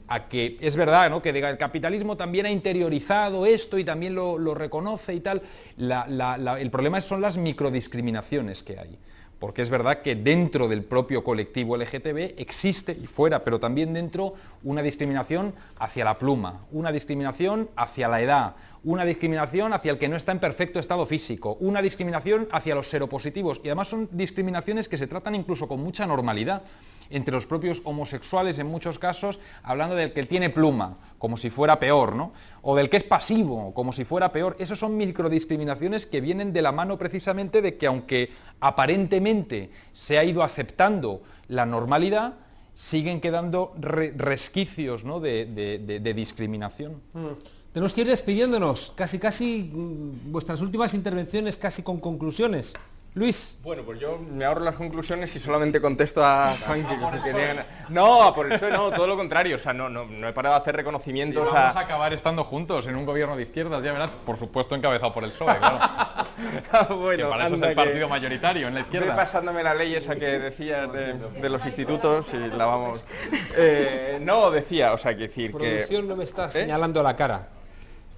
a que, es verdad, ¿no?, que el capitalismo también ha interiorizado esto y también lo reconoce y tal. El problema son las microdiscriminaciones que hay. Porque es verdad que dentro del propio colectivo LGTB existe, y fuera, pero también dentro, una discriminación hacia la pluma, una discriminación hacia la edad, una discriminación hacia el que no está en perfecto estado físico, una discriminación hacia los seropositivos, y además son discriminaciones que se tratan incluso con mucha normalidad entre los propios homosexuales en muchos casos, hablando del que tiene pluma, como si fuera peor, ¿no? O del que es pasivo, como si fuera peor. Esas son microdiscriminaciones que vienen de la mano precisamente de que, aunque aparentemente se ha ido aceptando la normalidad, siguen quedando resquicios, ¿no?, de discriminación. Tenemos que ir despidiéndonos, casi vuestras últimas intervenciones, casi con conclusiones. Luis. Bueno, pues yo me ahorro las conclusiones y solamente contesto a Juan que tenía... No, por eso no, todo lo contrario, o sea, no he parado de hacer reconocimientos vamos a acabar estando juntos en un gobierno de izquierdas, ya verás, por supuesto encabezado por el PSOE, claro. Bueno, que para eso es el partido mayoritario en la izquierda. Estoy pasándome la ley esa que decías de los institutos y la vamos... no, decía, o sea, que decir que... Producción no me está señalando la cara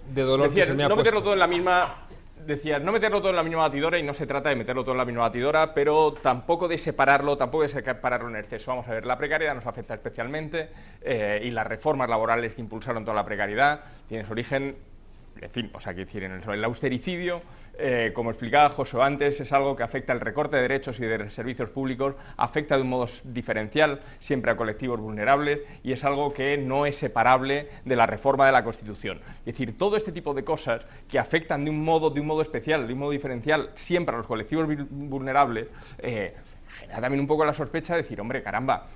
de dolor decía, que se me ha no puesto. Meterlo todo en la misma... Decía, no meterlo todo en la misma batidora, y no se trata de meterlo todo en la misma batidora, pero tampoco de separarlo en exceso. Vamos a ver, la precariedad nos afecta especialmente y las reformas laborales que impulsaron toda la precariedad tienen su origen, en fin, o sea, que decir, en el austericidio, como explicaba José antes, es algo que afecta el recorte de derechos y de servicios públicos, afecta de un modo diferencial siempre a colectivos vulnerables y es algo que no es separable de la reforma de la Constitución. Es decir, todo este tipo de cosas que afectan de un modo especial, de un modo diferencial siempre a los colectivos vulnerables, genera también un poco la sospecha de decir, hombre, caramba,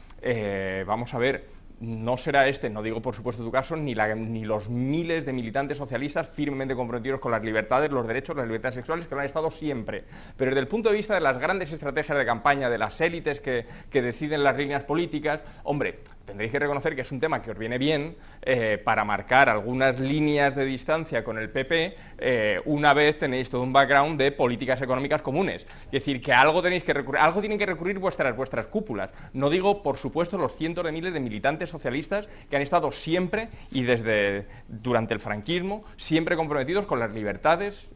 vamos a ver, no será no digo por supuesto tu caso, ni los miles de militantes socialistas firmemente comprometidos con las libertades, los derechos, las libertades sexuales que lo han estado siempre. Pero desde el punto de vista de las grandes estrategias de campaña, de las élites que deciden las líneas políticas, hombre, tendréis que reconocer que es un tema que os viene bien para marcar algunas líneas de distancia con el PP, una vez tenéis todo un background de políticas económicas comunes. Es decir, que algo tenéis que recurrir, algo tienen que recurrir vuestras cúpulas. No digo, por supuesto, los cientos de miles de militantes socialistas que han estado siempre y durante el franquismo, siempre comprometidos con las libertades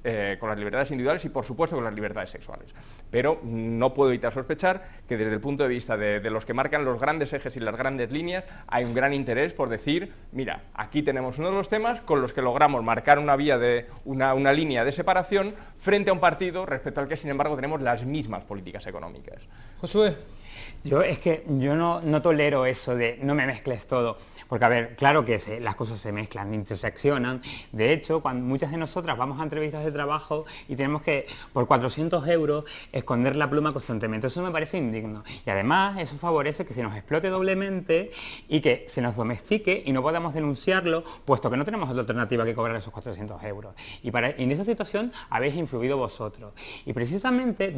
individuales y, por supuesto, con las libertades sexuales. Pero no puedo evitar sospechar que desde el punto de vista de los que marcan los grandes ejes y las grandes líneas, hay un gran interés por decir, mira, aquí tenemos uno de los temas con los que logramos marcar una línea de separación frente a un partido respecto al que, sin embargo, tenemos las mismas políticas económicas. Josué. Yo no tolero eso de no me mezcles todo, porque a ver, claro que las cosas se mezclan, interseccionan. De hecho, cuando muchas de nosotras vamos a entrevistas de trabajo y tenemos que, por 400 euros, esconder la pluma constantemente, eso me parece indigno. Y además eso favorece que se nos explote doblemente y que se nos domestique y no podamos denunciarlo, puesto que no tenemos otra alternativa que cobrar esos 400 euros. Y en esa situación habéis influido vosotros. Y precisamente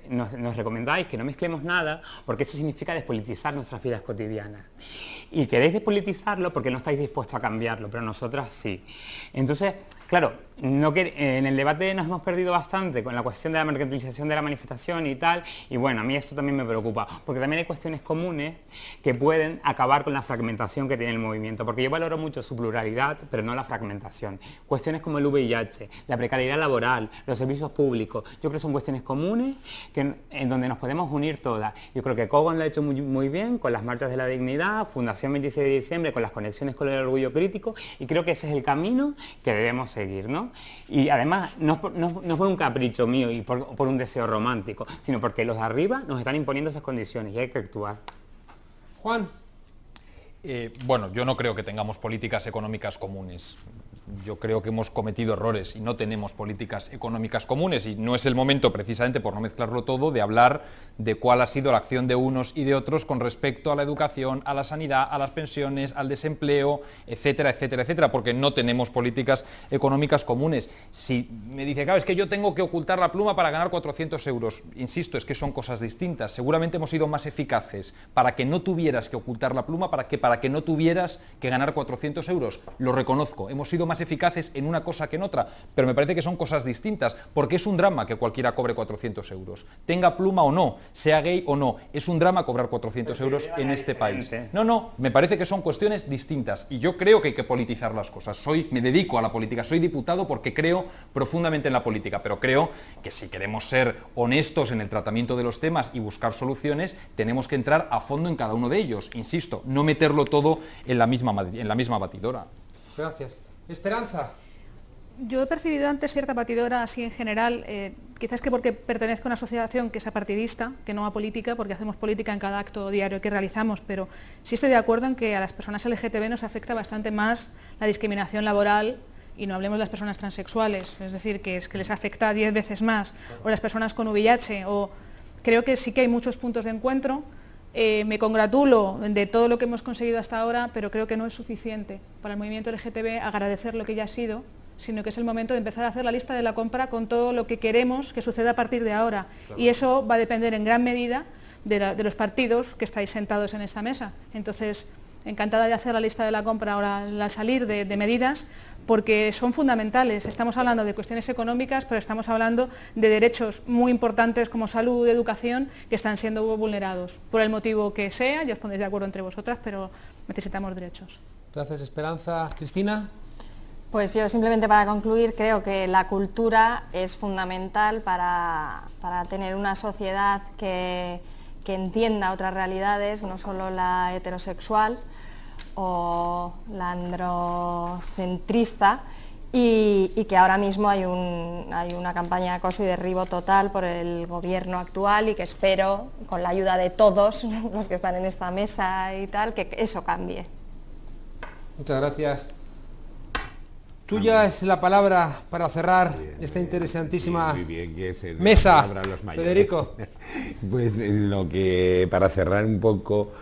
nos recomendáis que no mezclemos nada, porque eso significa despolitizar nuestras vidas cotidianas. Y queréis despolitizarlo porque no estáis dispuestos a cambiarlo, pero nosotras sí. Entonces, claro, en el debate nos hemos perdido bastante con la cuestión de la mercantilización de la manifestación y tal, y bueno, a mí esto también me preocupa, porque también hay cuestiones comunes que pueden acabar con la fragmentación que tiene el movimiento, porque yo valoro mucho su pluralidad, pero no la fragmentación. Cuestiones como el VIH, la precariedad laboral, los servicios públicos, yo creo que son cuestiones comunes en donde nos podemos unir todas. Yo creo que Kogan lo ha hecho muy bien con las marchas de la dignidad, Fundación 26 de diciembre con las conexiones con el orgullo crítico, y creo que ese es el camino que debemos seguir, ¿no? Y además no es por un capricho mío y por un deseo romántico, sino porque los de arriba nos están imponiendo esas condiciones y hay que actuar. Juan. Bueno, yo no creo que tengamos políticas económicas comunes. Yo creo que hemos cometido errores y no tenemos políticas económicas comunes, y no es el momento, precisamente por no mezclarlo todo, de hablar de cuál ha sido la acción de unos y de otros con respecto a la educación, a la sanidad, a las pensiones, al desempleo, etcétera, etcétera, etcétera, porque no tenemos políticas económicas comunes. Si me dice, claro, es que yo tengo que ocultar la pluma para ganar 400 euros, insisto, es que son cosas distintas. Seguramente hemos sido más eficaces para que no tuvieras que ocultar la pluma, para que no tuvieras que ganar 400 euros. Lo reconozco, hemos sido más eficaces en una cosa que en otra, pero me parece que son cosas distintas, porque es un drama que cualquiera cobre 400 euros. Tenga pluma o no, sea gay o no, es un drama cobrar 400 euros en este país. No, me parece que son cuestiones distintas, y yo creo que hay que politizar las cosas. Me dedico a la política, soy diputado porque creo profundamente en la política, pero creo que si queremos ser honestos en el tratamiento de los temas y buscar soluciones, tenemos que entrar a fondo en cada uno de ellos. Insisto, no meterlo todo en la misma batidora. Gracias. Esperanza. Yo he percibido antes cierta batidora así en general, quizás que porque pertenezco a una asociación que es apartidista, que no a política, porque hacemos política en cada acto diario que realizamos, pero sí estoy de acuerdo en que a las personas LGTB nos afecta bastante más la discriminación laboral, y no hablemos de las personas transexuales, es decir, que les afecta 10 veces más, o las personas con VIH, o creo que sí que hay muchos puntos de encuentro. Me congratulo de todo lo que hemos conseguido hasta ahora, pero creo que no es suficiente para el movimiento LGTB agradecer lo que ya ha sido, sino que es el momento de empezar a hacer la lista de la compra con todo lo que queremos que suceda a partir de ahora. Claro. Y eso va a depender en gran medida de los partidos que estáis sentados en esta mesa. Entonces, encantada de hacer la lista de la compra ahora al salir de medidas, porque son fundamentales. Estamos hablando de cuestiones económicas, pero estamos hablando de derechos muy importantes como salud, educación, que están siendo vulnerados, por el motivo que sea, ya os pondréis de acuerdo entre vosotras, pero necesitamos derechos. Gracias, Esperanza. Cristina. Pues yo simplemente para concluir creo que la cultura es fundamental para tener una sociedad que entienda otras realidades, no solo la heterosexual o la androcentrista, y que ahora mismo hay una campaña de acoso y derribo total por el gobierno actual, y que espero, con la ayuda de todos los que están en esta mesa y tal, que eso cambie. Muchas gracias. Tuya es la palabra para cerrar esta interesantísima mesa, Federico. Pues lo que, para cerrar un poco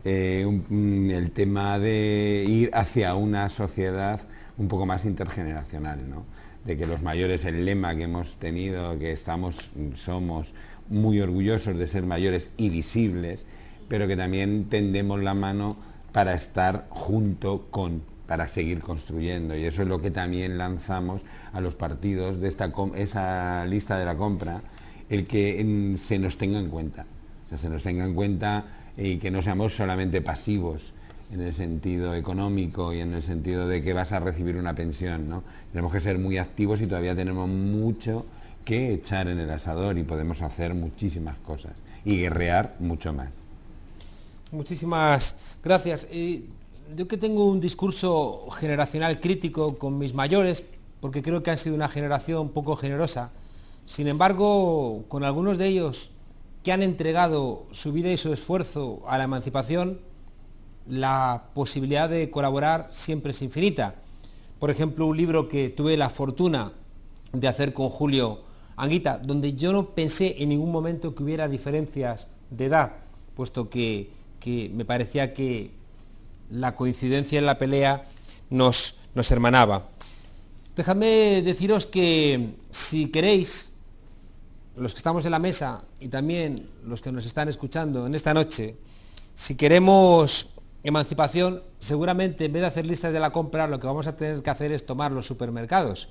el tema de ir hacia una sociedad un poco más intergeneracional, ¿no? De que los mayores, el lema que hemos tenido, que somos muy orgullosos de ser mayores y visibles, pero que también tendemos la mano para estar para seguir construyendo, y eso es lo que también lanzamos a los partidos de esa lista de la compra, el que se nos tenga en cuenta, y que no seamos solamente pasivos en el sentido económico y en el sentido de que vas a recibir una pensión, ¿no? Tenemos que ser muy activos, y todavía tenemos mucho que echar en el asador, y podemos hacer muchísimas cosas y guerrear mucho más. Muchísimas gracias. Yo que tengo un discurso generacional crítico con mis mayores, porque creo que han sido una generación poco generosa, sin embargo, con algunos de ellos que han entregado su vida y su esfuerzo a la emancipación, la posibilidad de colaborar siempre es infinita. Por ejemplo, un libro que tuve la fortuna de hacer con Julio Anguita, donde yo no pensé en ningún momento que hubiera diferencias de edad, puesto que me parecía que la coincidencia en la pelea nos hermanaba. Dejadme deciros que si queréis, los que estamos en la mesa y también los que nos están escuchando en esta noche, si queremos emancipación, seguramente en vez de hacer listas de la compra, lo que vamos a tener que hacer es tomar los supermercados,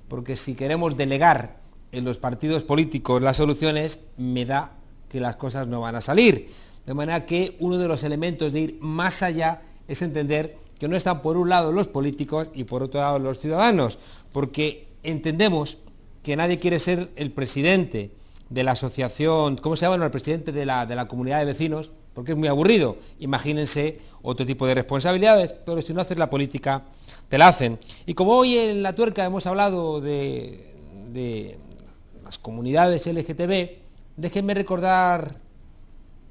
porque si queremos delegar en los partidos políticos las soluciones, me da que las cosas no van a salir. De manera que uno de los elementos de ir más allá es entender que no están por un lado los políticos y por otro lado los ciudadanos, porque entendemos que nadie quiere ser el presidente de la asociación, ¿cómo se llama? No, el presidente de la comunidad de vecinos, porque es muy aburrido. Imagínense otro tipo de responsabilidades, pero si no haces la política, te la hacen. Y como hoy en La Tuerca hemos hablado de las comunidades LGTB, déjenme recordar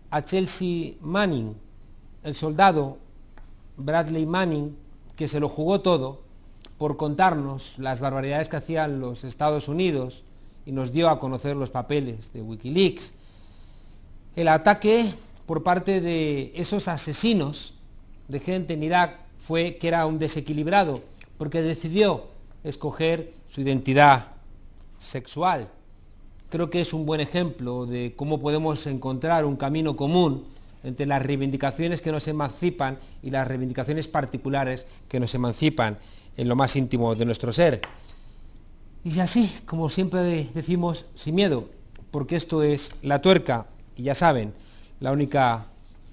a Chelsea Manning, el soldado Bradley Manning, que se lo jugó todo por contarnos las barbaridades que hacían los Estados Unidos y nos dio a conocer los papeles de Wikileaks. El ataque por parte de esos asesinos de gente en Irak fue que era un desequilibrado, porque decidió escoger su identidad sexual. Creo que es un buen ejemplo de cómo podemos encontrar un camino común entre las reivindicaciones que nos emancipan y las reivindicaciones particulares que nos emancipan en lo más íntimo de nuestro ser. Y así, como siempre decimos, sin miedo, porque esto es La Tuerca, y ya saben, la única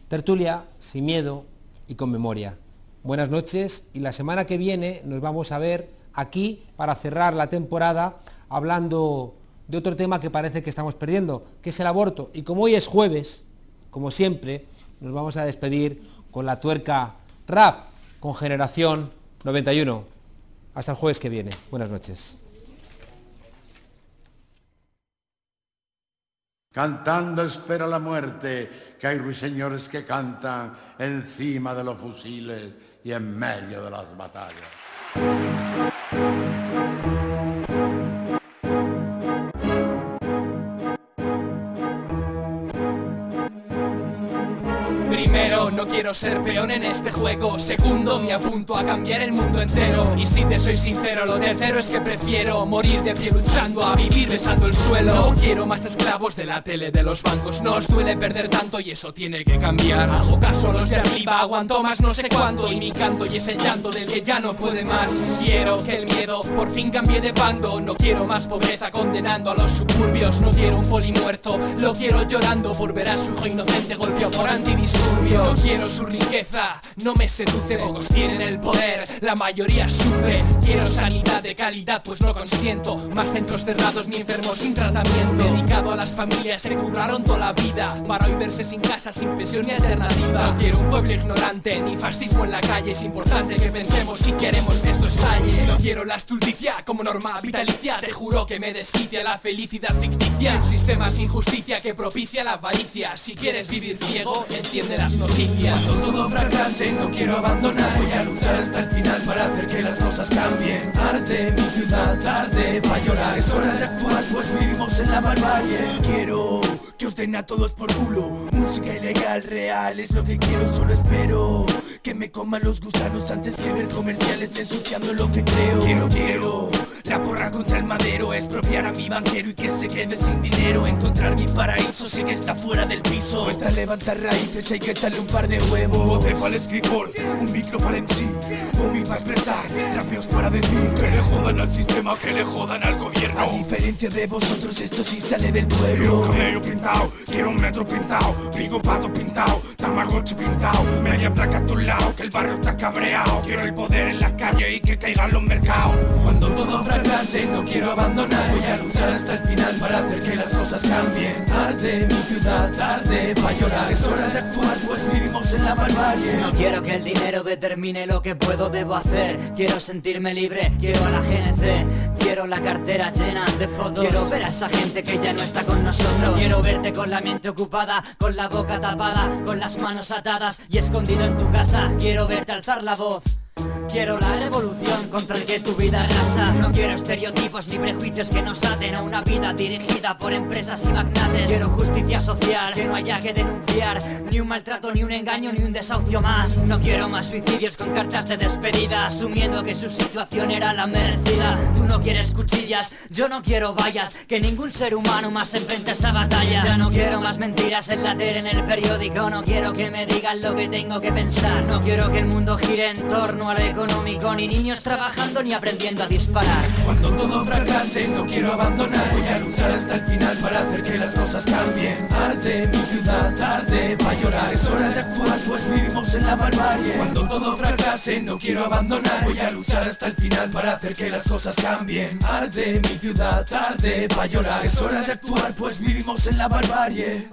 tertulia sin miedo y con memoria. Buenas noches, y la semana que viene nos vamos a ver aquí para cerrar la temporada hablando de otro tema que parece que estamos perdiendo, que es el aborto. Y como hoy es jueves, como siempre, nos vamos a despedir con La Tuerca Rap, con Generación 91. Hasta el jueves que viene. Buenas noches. Cantando espera la muerte, que hay ruiseñores que cantan encima de los fusiles y en medio de las batallas. Primero, no quiero ser peón en este juego. Segundo, me apunto a cambiar el mundo entero. Y si te soy sincero, lo tercero es que prefiero morir de pie luchando a vivir besando el suelo. No quiero más esclavos de la tele de los bancos. No os duele perder tanto y eso tiene que cambiar. Hago caso a los de arriba, aguanto más no sé cuánto. Y mi canto y ese llanto del que ya no puede más. Quiero que el miedo por fin cambie de bando. No quiero más pobreza condenando a los suburbios. No quiero un poli muerto, lo quiero llorando por ver a su hijo inocente golpeado por antidisturbios. No quiero su riqueza, no me seduce. Pocos tienen el poder, la mayoría sufre. Quiero sanidad de calidad, pues no consiento más centros cerrados ni enfermos sin tratamiento. Dedicado a las familias que curraron toda la vida para hoy verse sin casa, sin pensión ni alternativa. No quiero un pueblo ignorante, ni fascismo en la calle. Es importante que pensemos si queremos que esto estalle. No quiero la estulticia como norma vitalicia. Te juro que me desquicia la felicidad ficticia. Un sistema sin justicia que propicia la avaricia. Si quieres vivir ciego, enciende las noticias. Cuando todo fracase, no quiero abandonar. Voy a luchar hasta el final para hacer que las cosas cambien. Tarde, mi ciudad, tarde pa' llorar. Es hora de actuar, pues vivimos en la barbarie. Quiero que os den a todos por culo. Música ilegal, real, es lo que quiero. Solo espero que me coman los gusanos antes que ver comerciales ensuciando lo que creo. Quiero la porra contra el madero, expropiar a mi banquero y que se quede sin dinero. Encontrar mi paraíso, sé que está fuera del piso. Cuesta levantar raíces, hay que echarle un par de huevos. Un bote para el escritor, un micro para el MC, un para expresar, rapeos para decir que le jodan al sistema, que le jodan al gobierno. A diferencia de vosotros, esto sí sale del pueblo. Quiero un cabello pintado, quiero un metro pintado, brigo pato pintado, tamagotchi pintado, media placa a tu lado, que el barrio está cabreado. Quiero el poder en las calles y que caigan los mercados. Cuando todo fracase, no quiero abandonar. Voy a luchar hasta el final para hacer que las cosas cambien. Tarde, mi ciudad, tarde pa' llorar. Es hora de actuar, pues vivimos en la barbarie. No quiero que el dinero determine lo que puedo, debo hacer. Quiero sentirme libre, quiero a la GNC. quiero la cartera llena de fotos. Quiero ver a esa gente que ya no está con nosotros. Quiero verte con la mente ocupada, con la boca tapada, con las manos atadas y escondido en tu casa. Quiero verte alzar la voz. Quiero la revolución contra el que tu vida arrasa. No quiero estereotipos ni prejuicios que nos aten a una vida dirigida por empresas y magnates. Quiero justicia social, que no haya que denunciar ni un maltrato, ni un engaño, ni un desahucio más. No quiero más suicidios con cartas de despedida, asumiendo que su situación era la merecida. Tú no quieres cuchillas, yo no quiero vallas, que ningún ser humano más enfrente a esa batalla. Ya no quiero más mentiras en la tele, en el periódico. No quiero que me digan lo que tengo que pensar. No quiero que el mundo gire en torno a lo económico, ni niños trabajando ni aprendiendo a disparar. Cuando todo fracase no quiero abandonar. Voy a luchar hasta el final para hacer que las cosas cambien. Arde mi ciudad, tarde para llorar. Es hora de actuar pues vivimos en la barbarie. Cuando todo fracase no quiero abandonar. Voy a luchar hasta el final para hacer que las cosas cambien. Arde mi ciudad, tarde para llorar. Es hora de actuar pues vivimos en la barbarie.